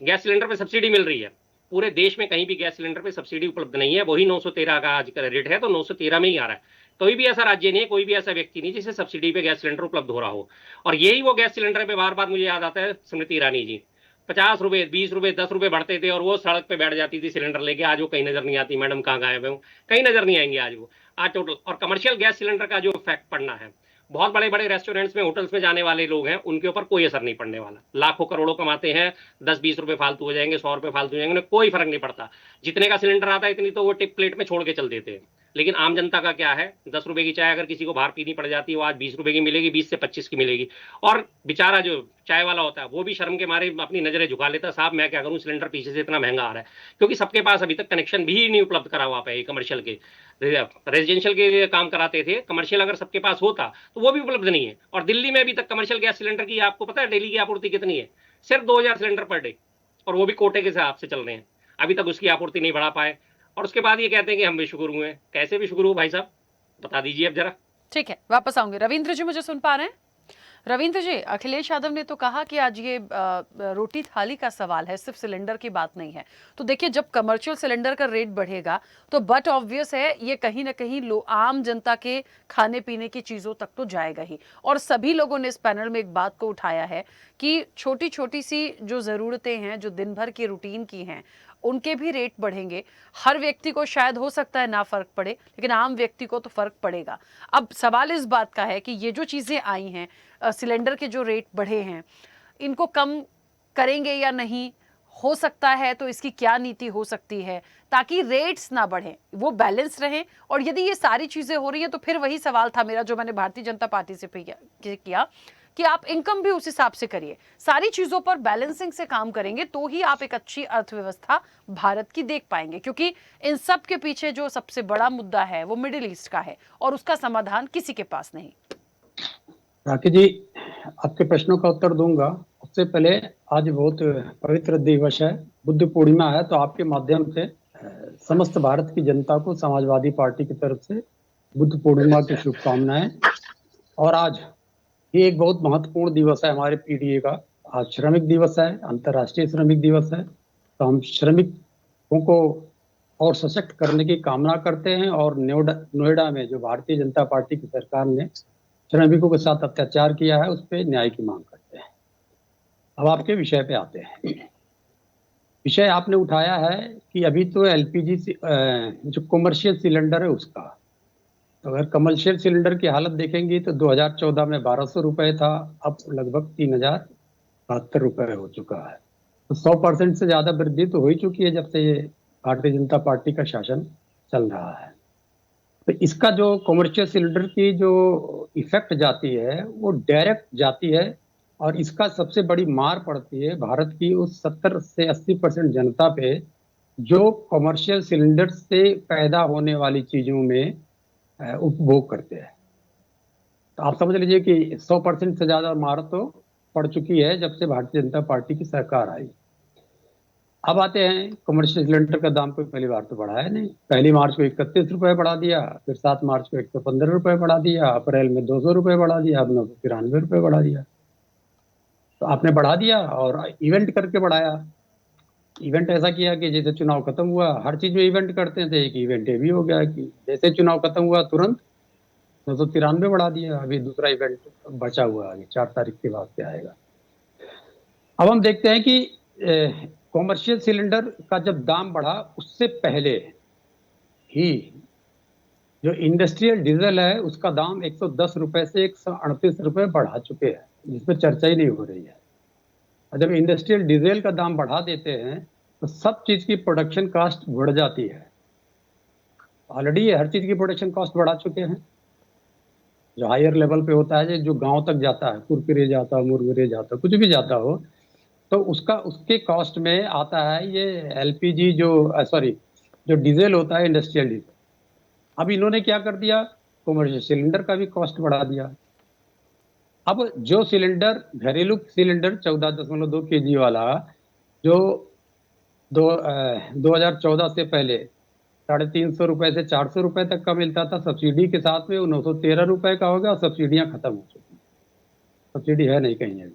गैस सिलेंडर पे सब्सिडी मिल रही है। पूरे देश में कहीं भी गैस सिलेंडर पे सब्सिडी उपलब्ध नहीं है। वही 913 का आज का रेट है, तो 913 में ही आ रहा है। कोई भी ऐसा राज्य नहीं है, कोई भी ऐसा व्यक्ति नहीं जिसे सब्सिडी पे गैस सिलेंडर उपलब्ध हो रहा हो। और यही वो गैस सिलेंडर पे बार बार मुझे याद आता है स्मृति ईरानी जी, 50 रुपए, 20 रुपए, 10 रुपए बढ़ते थे और वो सड़क पे बैठ जाती थी सिलेंडर लेके। आज वो कहीं नजर नहीं आती। मैडम कहाँ गायब है? कहीं नजर नहीं आएंगे आज वो। आज टोटल और कमर्शियल गैस सिलेंडर का जो इफेक्ट पड़ना है, बहुत बड़े बड़े रेस्टोरेंट्स में, होटल्स में जाने वाले लोग हैं, उनके ऊपर कोई असर नहीं पड़ने वाला। लाखों करोड़ों कमाते हैं, 10-20 रुपए फालतू हो जाएंगे, 100 रुपए फालतू हो जाएंगे, उन्हें कोई फर्क नहीं पड़ता। जितने का सिलेंडर आता है इतनी तो वो टिप प्लेट में छोड़ के चल देते हैं। लेकिन आम जनता का क्या है? 10 रुपए की चाय अगर किसी को बाहर पीनी पड़ जाती है, वो आज 20 रुपए की मिलेगी, 20 से 25 की मिलेगी। और बेचारा जो चाय वाला होता है वो भी शर्म के मारे अपनी नजरें झुका लेता है, साहब मैं क्या करूं, सिलेंडर पीछे से इतना महंगा आ रहा है। क्योंकि सबके पास अभी तक कनेक्शन भी नहीं उपलब्ध करा हुआ है। कमर्शियल के, रेजिडेंशियल के काम कराते थे, कमर्शियल अगर सबके पास होता तो वो भी उपलब्ध नहीं है। और दिल्ली में अभी तक कमर्शियल गैस सिलेंडर की आपको पता है डेली की आपूर्ति कितनी है? सिर्फ 2000 सिलेंडर पर डे, और वो भी कोटे के हिसाब से चल रहे हैं। अभी तक उसकी आपूर्ति नहीं बढ़ा पाए, और उसके बाद ये कहते हैं कि हम विश्वगुरु हैं। कैसे विश्वगुरु भाई साहब, बता दीजिए अब जरा। ठीक है, वापस आऊंगे। रविंद्र जी मुझे सुन पा रहे हैं? रविंद्र जी, अखिलेश यादव ने तो कहा कि आज ये रोटी थाली का सवाल है, सिर्फ सिलेंडर की बात नहीं है। तो देखिए, जब कमर्शियल सिलेंडर का रेट बढ़ेगा तो बट ऑब्वियस है ये कहीं ना कहीं आम जनता के खाने पीने की चीजों तक तो जाएगा ही। और सभी लोगों ने इस पैनल में एक बात को उठाया है कि छोटी छोटी सी जो जरूरतें हैं, जो दिन भर की रूटीन की हैं, उनके भी रेट बढ़ेंगे। हर व्यक्ति को शायद हो सकता है ना फर्क पड़े, लेकिन आम व्यक्ति को तो फर्क पड़ेगा। अब सवाल इस बात का है कि ये जो चीजें आई हैं, सिलेंडर के जो रेट बढ़े हैं, इनको कम करेंगे या नहीं, हो सकता है तो इसकी क्या नीति हो सकती है ताकि रेट्स ना बढ़ें, वो बैलेंस रहें। और यदि ये सारी चीजें हो रही हैं तो फिर वही सवाल था मेरा जो मैंने भारतीय जनता पार्टी से किया कि आप इनकम भी उस हिसाब से करिए, सारी चीजों पर बैलेंसिंग से काम करेंगे तो ही आप एक अच्छी अर्थव्यवस्था भारत की देख पाएंगे। क्योंकि इन सब के पीछे जो सबसे बड़ा मुद्दा है वो मिडिल ईस्ट का है, और उसका समाधान किसी के पास नहीं। राकेश जी, आपके प्रश्नों का उत्तर दूंगा। उससे पहले आज बहुत पवित्र दिवस है, बुद्ध पूर्णिमा है, तो आपके माध्यम से समस्त भारत की जनता को समाजवादी पार्टी की तरफ से बुद्ध पूर्णिमा की शुभकामनाएं। और आज ये एक बहुत महत्वपूर्ण दिवस है हमारे पीडीए का। आज श्रमिक दिवस है, अंतर्राष्ट्रीय श्रमिक दिवस है। तो हम श्रमिकों को और सशक्त करने की कामना करते हैं, और नोएडा में जो भारतीय जनता पार्टी की सरकार ने श्रमिकों के साथ अत्याचार किया है, उस पर न्याय की मांग करते हैं। अब आपके विषय पे आते हैं। विषय आपने उठाया है कि अभी तो एलपीजी जो कमर्शियल सिलेंडर है उसका, तो अगर कमर्शियल सिलेंडर की हालत देखेंगे तो 2014 में 1200 रुपये था, अब लगभग 3072 रुपये हो चुका है। तो 100% से ज़्यादा वृद्धि तो हो ही चुकी है जब से ये भारतीय जनता पार्टी का शासन चल रहा है। तो इसका जो कमर्शियल सिलेंडर की जो इफेक्ट जाती है वो डायरेक्ट जाती है, और इसका सबसे बड़ी मार पड़ती है भारत की उस 70 से 80% जनता पे जो कमर्शियल सिलेंडर से पैदा होने वाली चीज़ों में उपभोग करते हैं। तो आप समझ लीजिए कि 100% से ज़्यादा मार तो पड़ चुकी है जब से भारतीय जनता पार्टी की सरकार आई। अब आते हैं कमर्शियल सिलेंडर का दाम कोई पहली बार तो बढ़ा है नहीं। पहली मार्च को 31 रुपए बढ़ा दिया, फिर 7 मार्च को 115 रुपए बढ़ा दिया, अप्रैल में 200 रुपए बढ़ा दिया, अब 993 रुपए बढ़ा दिया। तो आपने बढ़ा दिया और इवेंट करके बढ़ाया। इवेंट ऐसा किया कि जैसे चुनाव खत्म हुआ, हर चीज में इवेंट करते हैं, तो एक इवेंट ये भी हो गया कि जैसे चुनाव खत्म हुआ तुरंत 993 बढ़ा दिया। अभी दूसरा इवेंट बचा हुआ है, 4 तारीख के बाद से आएगा। अब हम देखते हैं कि कॉमर्शियल सिलेंडर का जब दाम बढ़ा उससे पहले ही जो इंडस्ट्रियल डीजल है उसका दाम 110 रुपए से 138 रुपए बढ़ा चुके हैं, जिसमें चर्चा ही नहीं हो रही है। और जब इंडस्ट्रियल डीजल का दाम बढ़ा देते हैं तो सब चीज की प्रोडक्शन कॉस्ट बढ़ जाती है। ऑलरेडी हर चीज की प्रोडक्शन कॉस्ट बढ़ा चुके हैं। जो हायर लेवल पे होता है, जो गांव तक जाता है, कुरकुरे जाता है, मुरमुरे जाता है, कुछ भी जाता हो, तो उसके कॉस्ट में आता है ये एलपीजी जो डीजल होता है, इंडस्ट्रियल डीजल। अब इन्होंने क्या कर दिया, कमर्शियल सिलेंडर का भी कॉस्ट बढ़ा दिया। अब जो सिलेंडर घरेलू सिलेंडर 14.2 kg वाला जो 2014 से पहले 350 रुपए से 400 रुपए तक का मिलता था सब्सिडी के साथ में, वो 913 रुपए का हो गया और सब्सिडियां खत्म हो चुकी। सब्सिडी है नहीं कहीं अभी।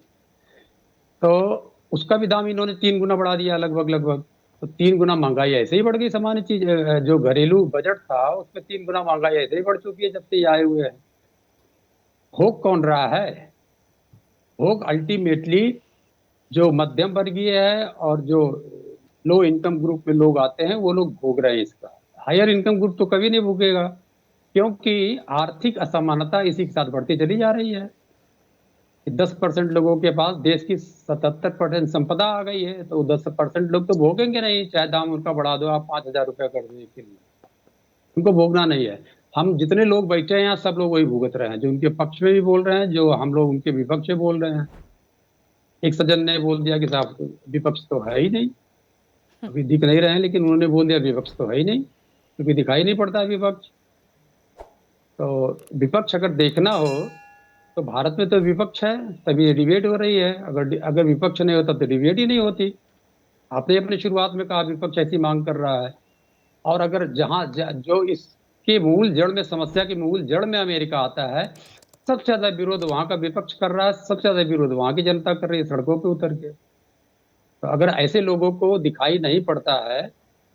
तो उसका भी दाम इन्होंने 3 गुना बढ़ा दिया लगभग। तो 3 गुना महंगाई ऐसे ही बढ़ गई। सामान्य चीज जो घरेलू बजट था उसमें 3 गुना महंगाई ऐसे ही बढ़ चुकी है जब से ये आए हुए हैं। भोग कौन रहा है? भोग अल्टीमेटली जो मध्यम वर्गीय है और जो लो इनकम ग्रुप में लोग आते हैं वो लोग भोग रहे हैं इसका। हायर इनकम ग्रुप तो कभी नहीं भोगेगा, क्योंकि आर्थिक असमानता इसी के साथ बढ़ती चली जा रही है। 10% लोगों के पास देश की 77% संपदा आ गई है, तो 10% लोग तो भोगेंगे नहीं, चाहे दाम उनका बढ़ा दो आप 5,000 रुपया कर दो के लिए, उनको भोगना नहीं है। हम जितने लोग बैठे हैं यहाँ सब लोग वही भुगत रहे हैं, जो उनके पक्ष में भी बोल रहे हैं, जो हम लोग उनके विपक्ष में बोल रहे हैं। एक सज्जन ने बोल दिया कि साहब विपक्ष तो है ही नहीं, अभी दिख नहीं रहे हैं, लेकिन उन्होंने बोल दिया विपक्ष तो है ही नहीं, क्योंकि दिखाई नहीं पड़ता विपक्ष। तो विपक्ष अगर देखना हो तो भारत में तो विपक्ष है, तभी डिबेट हो रही है। अगर विपक्ष नहीं होता तो डिबेट ही नहीं होती। आपने अपनी शुरुआत में कहा विपक्ष ऐसी मांग कर रहा है, और अगर जो इसके मूल जड़ में, समस्या के मूल जड़ में अमेरिका आता है, सबसे ज्यादा विरोध वहां का विपक्ष कर रहा है, सबसे ज्यादा विरोध वहां की जनता कर रही है सड़कों पे उतर के। तो अगर ऐसे लोगों को दिखाई नहीं पड़ता है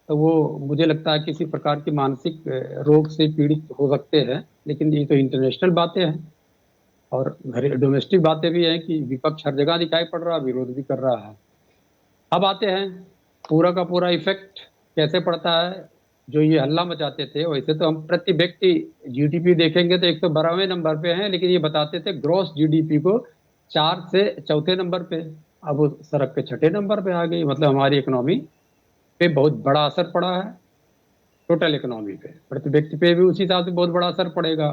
तो वो मुझे लगता है किसी प्रकार की मानसिक रोग से पीड़ित हो सकते हैं। लेकिन ये तो इंटरनेशनल बातें हैं और डोमेस्टिक बातें भी हैं कि विपक्ष हर जगह दिखाई पड़ रहा है, विरोध भी कर रहा है। अब आते हैं पूरा का पूरा इफेक्ट कैसे पड़ता है। जो ये हल्ला मचाते थे, वैसे तो हम प्रति व्यक्ति जीडीपी देखेंगे तो 112वें नंबर पे हैं, लेकिन ये बताते थे ग्रॉस जीडीपी को 4 से चौथे नंबर पे, अब वो सड़क के 6ठे नंबर पे आ गई। मतलब हमारी इकोनॉमी पे बहुत बड़ा असर पड़ा है, टोटल इकोनॉमी पे, प्रति व्यक्ति पे भी उसी हिसाब से बहुत बड़ा असर पड़ेगा।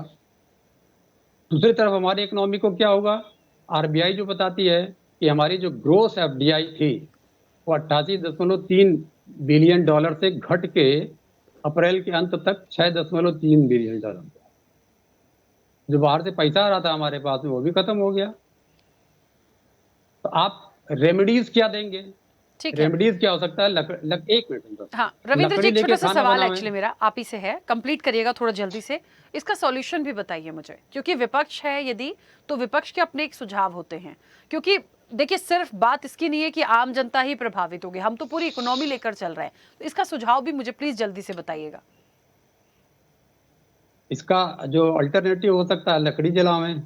दूसरी तरफ हमारी इकोनॉमी को क्या होगा, आरबीआई जो बताती है कि हमारी जो ग्रोस एफडीआई थी वो 88.3 बिलियन डॉलर से घट के अप्रैल के अंत तक 6.3 बिलियन डॉलर, जो बाहर से पैसा आ रहा था हमारे पास में वो भी खत्म हो गया। तो आप रेमेडीज क्या देंगे? रेमेडीज क्या हो सकता है? एक मिनट। हाँ रविंद्र जी, एक छोटा सा सवाल एक्चुअली मेरा आप ही से है, कंप्लीट करिएगा थोड़ा जल्दी से। इसका सॉल्यूशन भी बताइए मुझे, क्योंकि विपक्ष है यदि, तो विपक्ष के अपने एक सुझाव होते हैं। क्योंकि देखिए सिर्फ बात इसकी नहीं है कि आम जनता ही प्रभावित होगी, हम तो पूरी इकोनॉमी लेकर चल रहे हैं। तो इसका सुझाव भी मुझे प्लीज जल्दी से बताइएगा। इसका जो अल्टरनेटिव हो सकता है, लकड़ी जलावें।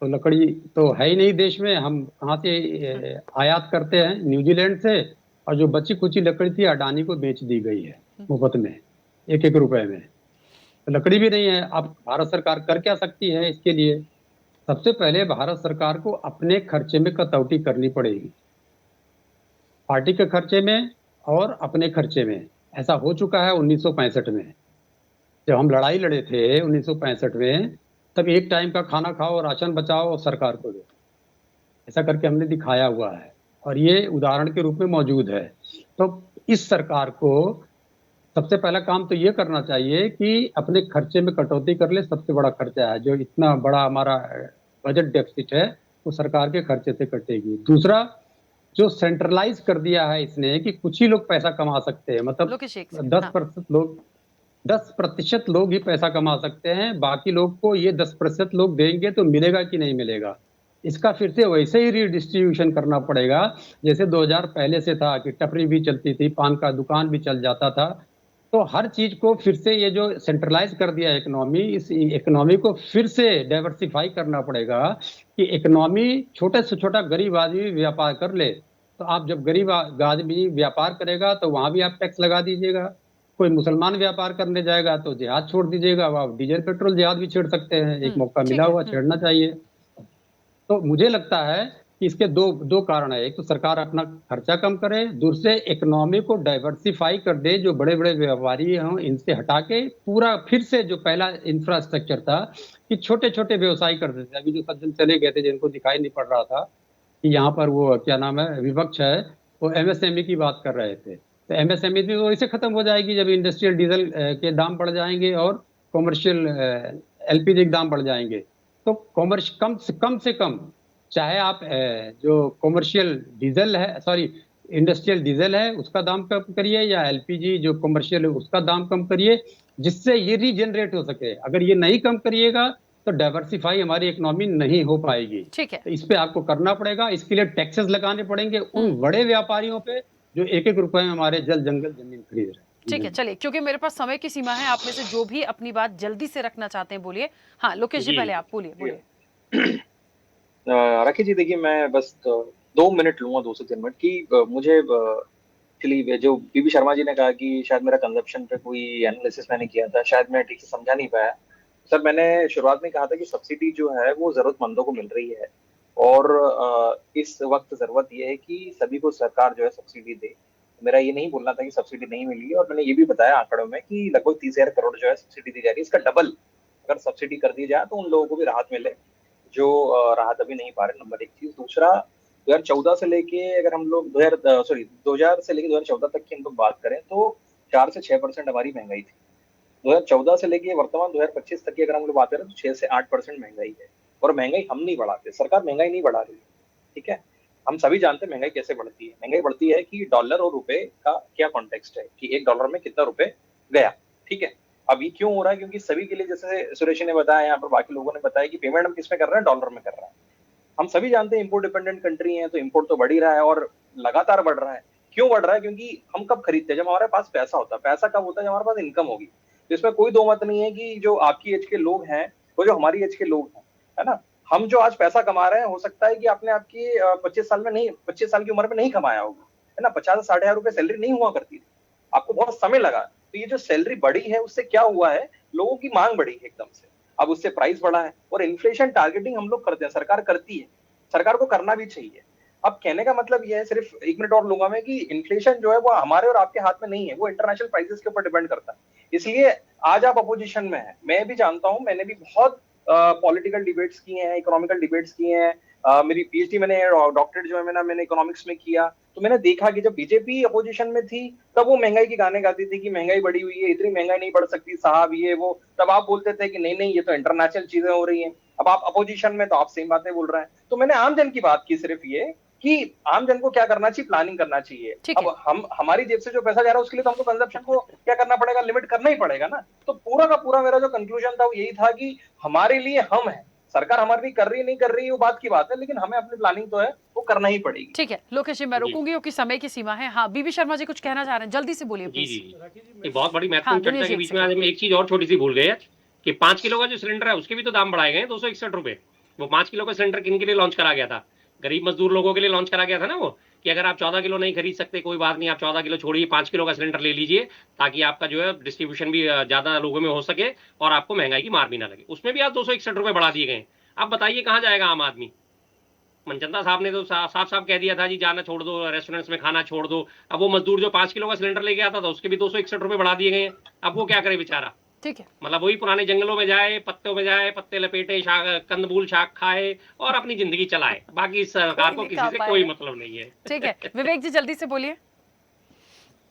तो लकड़ी तो है ही नहीं देश में, हम कहाँ से आयात करते हैं? न्यूजीलैंड से। और जो बची कुची लकड़ी थी अडानी को बेच दी गई है मुफ्त में, 1-1 रुपए में। तो लकड़ी भी नहीं है। अब भारत सरकार कर क्या सकती है इसके लिए? सबसे पहले भारत सरकार को अपने खर्चे में कटौती करनी पड़ेगी, पार्टी के खर्चे में और अपने खर्चे में। ऐसा हो चुका है 1965 में, जब हम लड़ाई लड़े थे 1965 में, तब एक टाइम का खाना खाओ, राशन बचाओ और सरकार को दो, ऐसा करके हमने दिखाया हुआ है और ये उदाहरण के रूप में मौजूद है। तो इस सरकार को सबसे पहला काम तो ये करना चाहिए कि अपने खर्चे में कटौती कर ले। सबसे बड़ा खर्चा है, जो इतना बड़ा हमारा बजट डेफिसिट है, वो सरकार के खर्चे से कटेगी। दूसरा, जो सेंट्रलाइज कर दिया है इसने कि कुछ ही लोग पैसा कमा सकते हैं, मतलब लोकेश एक सेकंड, 10% लोग ही पैसा कमा सकते हैं, बाकी लोग को ये 10% लोग देंगे तो मिलेगा कि नहीं मिलेगा। इसका फिर से वैसे ही रिडिस्ट्रीब्यूशन करना पड़ेगा जैसे 2000 पहले से था कि टपरी भी चलती थी, पान का दुकान भी चल जाता था। तो हर चीज को फिर से ये जो सेंट्रलाइज कर दिया इकोनॉमी, इस इकोनॉमी को फिर से डाइवर्सिफाई करना पड़ेगा कि इकोनॉमी छोटे से छोटा गरीब आदमी व्यापार कर ले। तो आप जब गरीब आदमी व्यापार करेगा तो वहां भी आप टैक्स लगा दीजिएगा। कोई मुसलमान व्यापार करने जाएगा तो जिहाद छोड़ दीजिएगा, आप डीजल पेट्रोल जिहाद भी छेड़ सकते हैं, एक मौका मिला हुआ छेड़ना चाहिए। तो मुझे लगता है कि इसके दो कारण है, एक तो सरकार अपना खर्चा कम करे, दूसरे इकोनॉमी को डाइवर्सिफाई कर दे, जो बड़े बड़े व्यापारी हों इनसे हटा के पूरा फिर से जो पहला इंफ्रास्ट्रक्चर था कि छोटे छोटे व्यवसाय कर देते। अभी जो सज्जन चले गए थे जिनको दिखाई नहीं पड़ रहा था कि यहाँ पर वो क्या नाम है विपक्ष है, वो एमएसएमई की बात कर रहे थे। तो एमएसएमई तो इसे खत्म हो जाएगी जब इंडस्ट्रियल डीजल के दाम बढ़ जाएंगे और कॉमर्शियल एलपीजी के दाम बढ़ जाएंगे। तो कम से कम चाहे आप जो कॉमर्शियल डीजल है, सॉरी इंडस्ट्रियल डीजल है उसका दाम कम करिए, या एलपीजी जो कॉमर्शियल है उसका दाम कम करिए, जिससे ये रीजनरेट हो सके। अगर ये नहीं कम करिएगा तो डाइवर्सिफाई हमारी इकोनॉमी नहीं हो पाएगी। ठीक है, तो इस पे आपको करना पड़ेगा, इसके लिए टैक्सेस लगाने पड़ेंगे उन बड़े व्यापारियों पे जो एक एक रुपए में हमारे जल जंगल जमीन खरीद रहे हैं। ठीक है, चलिए, क्योंकि मेरे पास समय की सीमा है, आप में से जो भी अपनी बात जल्दी से रखना चाहते हैं बोलिए। हाँ लोकेश जी, पहले आप बोलिए। राकेश जी देखिए, मैं बस 2 मिनट लूंगा, 2 से 3 मिनट की। मुझे एक्चुअली जो बीबी शर्मा जी ने कहा कि शायद मेरा कंजप्शन पे कोई एनालिसिस मैंने किया था, शायद मैं ठीक से समझा नहीं पाया। सर मैंने शुरुआत में कहा था कि सब्सिडी जो है वो जरूरतमंदों को मिल रही है, और इस वक्त जरूरत यह है कि सभी को सरकार जो है सब्सिडी दे। मेरा ये नहीं बोलना था कि सब्सिडी नहीं मिली, और मैंने ये भी बताया आंकड़ों में कि लगभग 30,000 करोड़ जो है सब्सिडी दी जा रही है। इसका डबल अगर सब्सिडी कर दी जाए तो उन लोगों को भी राहत मिले जो राहत अभी नहीं पा रहे। नंबर एक चीज। दूसरा, 2014 से लेके अगर हम लोग 2000 से लेके 2014 तक की हम लोग बात करें तो 4 से 6% हमारी महंगाई थी। 2014 से लेके वर्तमान 2025 तक की अगर हम लोग बात करें तो 6 से 8% महंगाई है, और महंगाई हम नहीं बढ़ाते, सरकार महंगाई नहीं बढ़ा रही है। ठीक है, हम सभी जानते हैं महंगाई कैसे बढ़ती है। महंगाई बढ़ती है कि डॉलर और रुपए का क्या कॉन्टेक्स्ट है, कि $1 में कितना रुपए गया। ठीक है, अब ये क्यों हो रहा है? क्योंकि सभी के लिए, जैसे सुरेश ने बताया, यहाँ पर बाकी लोगों ने बताया कि पेमेंट हम किस में कर रहे हैं, डॉलर में कर रहे हैं। हम सभी जानते हैं इंपोर्ट डिपेंडेंट कंट्री है, तो इंपोर्ट तो बढ़ ही रहा है और लगातार बढ़ रहा है। क्यों बढ़ रहा है? क्योंकि हम कब खरीदते हैं? जब हमारे पास पैसा होता है। पैसा कब होता है? जब हमारे पास इनकम होगी। तो इसमें कोई दो मत नहीं है कि जो आपकी एज के लोग हैं वो जो हमारी एज के लोग हैं, है ना। हम जो आज पैसा कमा रहे हैं, हो सकता है कि आपने आपकी 25 साल की उम्र में नहीं कमाया होगा, है ना। 50,000-60,000 रुपए सैलरी नहीं हुआ करती थी, आपको बहुत समय लगा। तो ये जो सैलरी बढ़ी है उससे क्या हुआ है, लोगों की मांग बढ़ी है एकदम से, अब उससे प्राइस बढ़ा है। और इन्फ्लेशन टारगेटिंग हम लोग करते हैं, सरकार करती है, सरकार को करना भी चाहिए। अब कहने का मतलब ये है, सिर्फ 1 मिनट और लूंगा मैं, कि इन्फ्लेशन जो है वो हमारे और आपके हाथ में नहीं है, वो इंटरनेशनल प्राइसेस के ऊपर डिपेंड करता है। इसलिए आज आप अपोजिशन में है, मैं भी जानता हूं, मैंने भी बहुत पॉलिटिकल डिबेट्स किए हैं, इकोनॉमिकल डिबेट्स किए हैं। मेरी पीएचडी मैंने डॉक्टरेट जो है मैंने इकोनॉमिक्स में किया। तो मैंने देखा कि जब बीजेपी अपोजिशन में थी तब वो महंगाई के गाने गाती थी कि महंगाई बढ़ी हुई है, इतनी महंगाई नहीं बढ़ सकती साहब, ये वो। तब आप बोलते थे कि नहीं नहीं, ये तो इंटरनेशनल चीजें हो रही हैं। अब आप अपोजिशन में तो आप सेम बातें बोल रहे हैं। तो मैंने आम जन की बात की, सिर्फ ये कि आम जन को क्या करना चाहिए, प्लानिंग करना चाहिए। अब हम, हमारी जेब से जो पैसा जा रहा है उसके लिए तो हमको कंजप्शन को क्या करना पड़ेगा, लिमिट करना ही पड़ेगा ना। तो पूरा का पूरा मेरा जो कंक्लूजन था वो यही था कि हमारे लिए हम है, सरकार हमारे लिए कर रही नहीं कर रही वो बात की बात है, लेकिन हमें अपनी प्लानिंग तो है वो करना ही पड़ेगी। ठीक है लोकेश जी, मैं रोकूंगी क्योंकि समय की सीमा है। हाँ बीबी शर्मा जी कुछ कहना चाह रहे हैं, जल्दी से बोलिए प्लीज। जी, बहुत बड़ी महत्वपूर्ण चर्चा के बीच में आज हम एक चीज और छोटी सी भूल गए कि 5 किलो का जो सिलेंडर है उसके भी तो दाम बढ़ाए गए 261 रुपए। वो 5 किलो का सिलेंडर किन के लिए लॉन्च करा गया था? गरीब मजदूर लोगों के लिए लॉन्च करा गया था ना वो, कि अगर आप 14 किलो नहीं खरीद सकते कोई बात नहीं, आप 14 किलो छोड़िए, 5 किलो का सिलेंडर ले लीजिए, ताकि आपका जो है डिस्ट्रीब्यूशन भी ज्यादा लोगों में हो सके और आपको महंगाई की मार भी ना लगे। उसमें भी आज 261 रुपए बढ़ा दिए गए। अब बताइए कहाँ जाएगा आम आदमी? मनचंदा साहब ने तो साफ साफ कह दिया था जी, जाना छोड़ दो, रेस्टोरेंट्स में खाना छोड़ दो। अब वो मजदूर जो 5 किलो का सिलेंडर लेके आता था उसके भी 261 रुपए बढ़ा दिए गए। अब वो क्या करे बेचारा? ठीक है, मतलब वही पुराने जंगलों में जाए, पत्तों में जाए, पत्ते लपेटे, कंदमूल शाक खाए और अपनी जिंदगी चलाए। बाकी सरकार को किसी से कोई मतलब नहीं है। ठीक है विवेक जी जल्दी से बोलिए।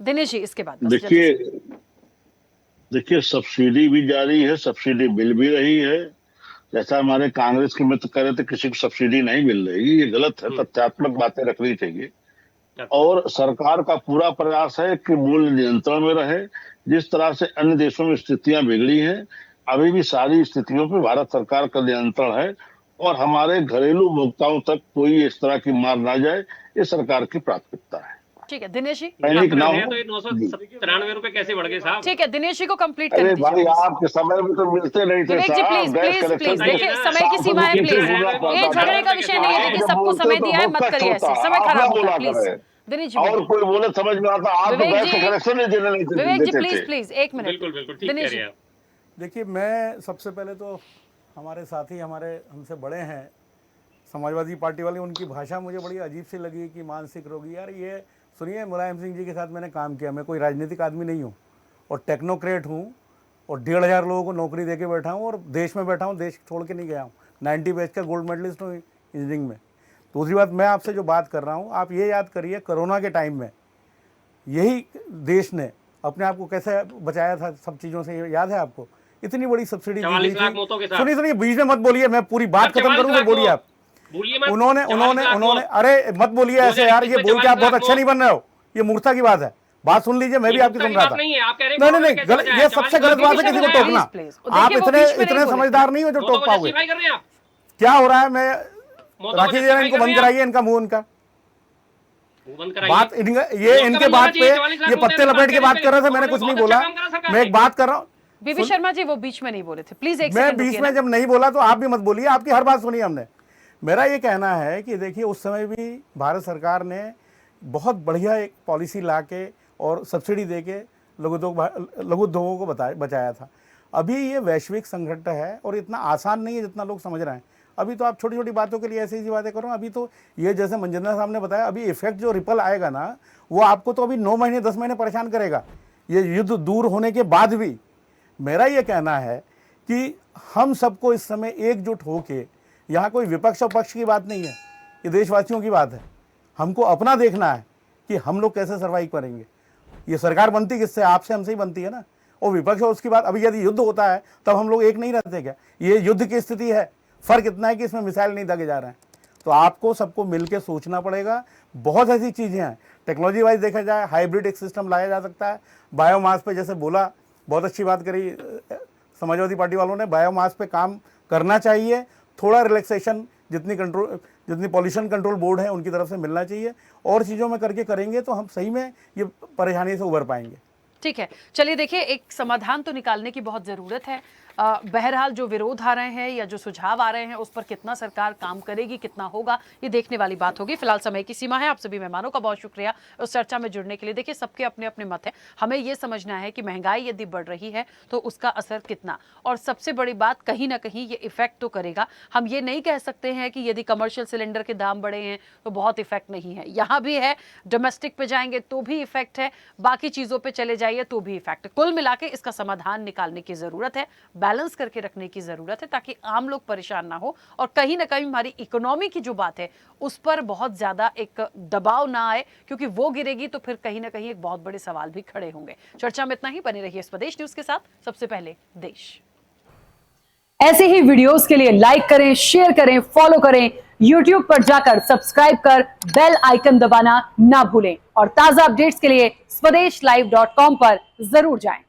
दिनेश जी इसके बाद देखिए सब्सिडी भी जारी है, सब्सिडी मिल भी रही है। जैसा हमारे कांग्रेस के मित्र कह रहे थे किसी को सब्सिडी नहीं मिल रही, ये गलत है, तथ्यात्मक बातें रखनी चाहिए। और सरकार का पूरा प्रयास है कि मूल्य नियंत्रण में रहे। जिस तरह से अन्य देशों में स्थितियां बिगड़ी हैं, अभी भी सारी स्थितियों पे भारत सरकार का नियंत्रण है और हमारे घरेलू उपभोक्ताओं तक कोई इस तरह की मार ना जाए, ये सरकार की प्राथमिकता है। ठीक है दिनेश जी, पैनिक ना हो। तो ये 993 रुपए कैसे बढ़ गए साहब? ठीक है दिनेश जी को कंप्लीट अरे कर भाई, दीजिए। आपके समय में तो मिलते नहीं थे विवेक जी प्लीज प्लीज प्लीज, देखिए समय की सीमा है प्लीज, ये झगड़े का विषय नहीं है, देखिए सबको समय दिया है, मत करिए ऐसे, समय खराब होता है प्लीज। दिनेश जी और कोई बोले समझ में आता, आप विवेक गैस जी, का कनेक्शन नहीं देने नहीं विवेक जी देते प्लीज थे। प्लीज एक मिनट। बिल्कुल बिल्कुल ठीक दिनेश कह रहे जी हैं आप। देखिए, मैं सबसे पहले तो हमारे साथी हमारे हमसे बड़े हैं समाजवादी पार्टी वाले, उनकी भाषा मुझे बड़ी अजीब सी लगी कि मानसिक रोगी। यार ये सुनिए, मुलायम सिंह जी के साथ मैंने काम किया, मैं कोई राजनीतिक आदमी नहीं हूँ और टेक्नोक्रेट हूँ और 1,500 लोगों को नौकरी देके बैठा हूँ और देश में बैठा हूँ, देश छोड़ के नहीं गया हूँ। 90 बैच का गोल्ड मेडलिस्ट हूँ इंजीनियरिंग में। दूसरी बात, मैं आपसे जो बात कर रहा हूँ, आप ये याद करिए कोरोना के टाइम में यही देश ने अपने आप को कैसे बचाया था सब चीज़ों से, याद है आपको? इतनी बड़ी सब्सिडी दी गई थी। सुनिए, बीच में मत बोलिए, मैं पूरी बात खत्म करूँ फिर बोलिए आप। उन्होंने अरे मत बोलिए ऐसे यार, ये बोल के आप बहुत अच्छे नहीं बन रहे हो, ये मूर्खता की बात है। बात सुन लीजिए, मैं भी आपकी सुन रहा था। नहीं, ये सबसे गलत बात है किसी को टोकना। आप इतने समझदार नहीं हो जो टोक पाओगे। क्या हो रहा है? मैं राखी जी, इनको बंद कराइए, इनका मुंह, इनका बात, ये इनके बात पे ये पत्ते लपेट के बात कर रहे थे, मैंने कुछ नहीं बोला। मैं एक बात कर रहा हूँ, बीबी शर्मा जी वो बीच में नहीं बोले थे, प्लीज एक मैं बीच में जब नहीं बोला तो आप भी मत बोलिए, आपकी हर बात सुनी हमने। मेरा ये कहना है कि देखिए, उस समय भी भारत सरकार ने बहुत बढ़िया एक पॉलिसी ला के और सब्सिडी दे के लघु उद्योगों को बचाया था। अभी ये वैश्विक संकट है और इतना आसान नहीं है जितना लोग समझ रहे हैं। अभी तो आप छोटी छोटी बातों के लिए ऐसी ऐसी बातें करो। अभी तो ये जैसे मंजिंदर साहब ने बताया, अभी इफेक्ट जो रिपल आएगा ना, वो आपको तो अभी 9 महीने 10 महीने परेशान करेगा। ये युद्ध दूर होने के बाद भी मेरा ये कहना है कि हम सबको इस समय एकजुट होके, यहाँ कोई विपक्ष और पक्ष की बात नहीं है, ये देशवासियों की बात है। हमको अपना देखना है कि हम लोग कैसे सर्वाइव करेंगे। ये सरकार बनती किससे? आपसे, हमसे ही बनती है ना। और विपक्ष और उसकी बात, अभी यदि युद्ध होता है तब हम लोग एक नहीं रहते क्या? ये युद्ध की स्थिति है, फर्क इतना है कि इसमें मिसाइल नहीं दागे जा रहे हैं। तो आपको सबको मिलकर सोचना पड़ेगा। बहुत ऐसी चीज़ें हैं, टेक्नोलॉजी वाइज देखा जाए, हाइब्रिड एक सिस्टम लाया जा सकता है। बायोमास पे जैसे बोला, बहुत अच्छी बात करी समाजवादी पार्टी वालों ने, बायोमास पे काम करना चाहिए। थोड़ा रिलैक्सेशन जितनी पॉल्यूशन कंट्रोल बोर्ड है उनकी तरफ से मिलना चाहिए, और चीज़ों में करके करेंगे तो हम सही में ये परेशानी से उबर पाएंगे। ठीक है, चलिए देखिए, एक समाधान तो निकालने की बहुत ज़रूरत है। बहरहाल जो विरोध आ रहे हैं या जो सुझाव आ रहे हैं उस पर कितना सरकार काम करेगी, कितना होगा, ये देखने वाली बात होगी। फिलहाल समय की सीमा है। आप सभी मेहमानों का बहुत शुक्रिया उस चर्चा में जुड़ने के लिए। देखिए, सबके अपने अपने मत हैं। हमें ये समझना है कि महंगाई यदि बढ़ रही है तो उसका असर कितना, और सबसे बड़ी बात, कहीं ना कहीं ये इफेक्ट तो करेगा। हम ये नहीं कह सकते हैं कि यदि कमर्शियल सिलेंडर के दाम बढ़े हैं तो बहुत इफेक्ट नहीं है। यहाँ भी है, डोमेस्टिक पे जाएंगे तो भी इफेक्ट है, बाकी चीज़ों पर चले जाइए तो भी इफेक्ट है। कुल मिला के इसका समाधान निकालने की ज़रूरत है, बैलेंस करके रखने की जरूरत है, ताकि आम लोग परेशान ना हो और कहीं ना कहीं हमारी इकोनॉमी की जो बात है उस पर बहुत ज्यादा एक दबाव ना आए, क्योंकि वो गिरेगी तो फिर कहीं ना कहीं एक बहुत बड़े सवाल भी खड़े होंगे। चर्चा में इतना ही। बने रहिए स्वदेश न्यूज के साथ। सबसे पहले देश। ऐसे ही वीडियोस के लिए लाइक करें, शेयर करें, फॉलो करें। YouTube पर जाकर सब्सक्राइब कर बेल आइकन दबाना ना भूलें, और ताजा अपडेट्स के लिए स्वदेशलाइव.com पर जरूर जाएं।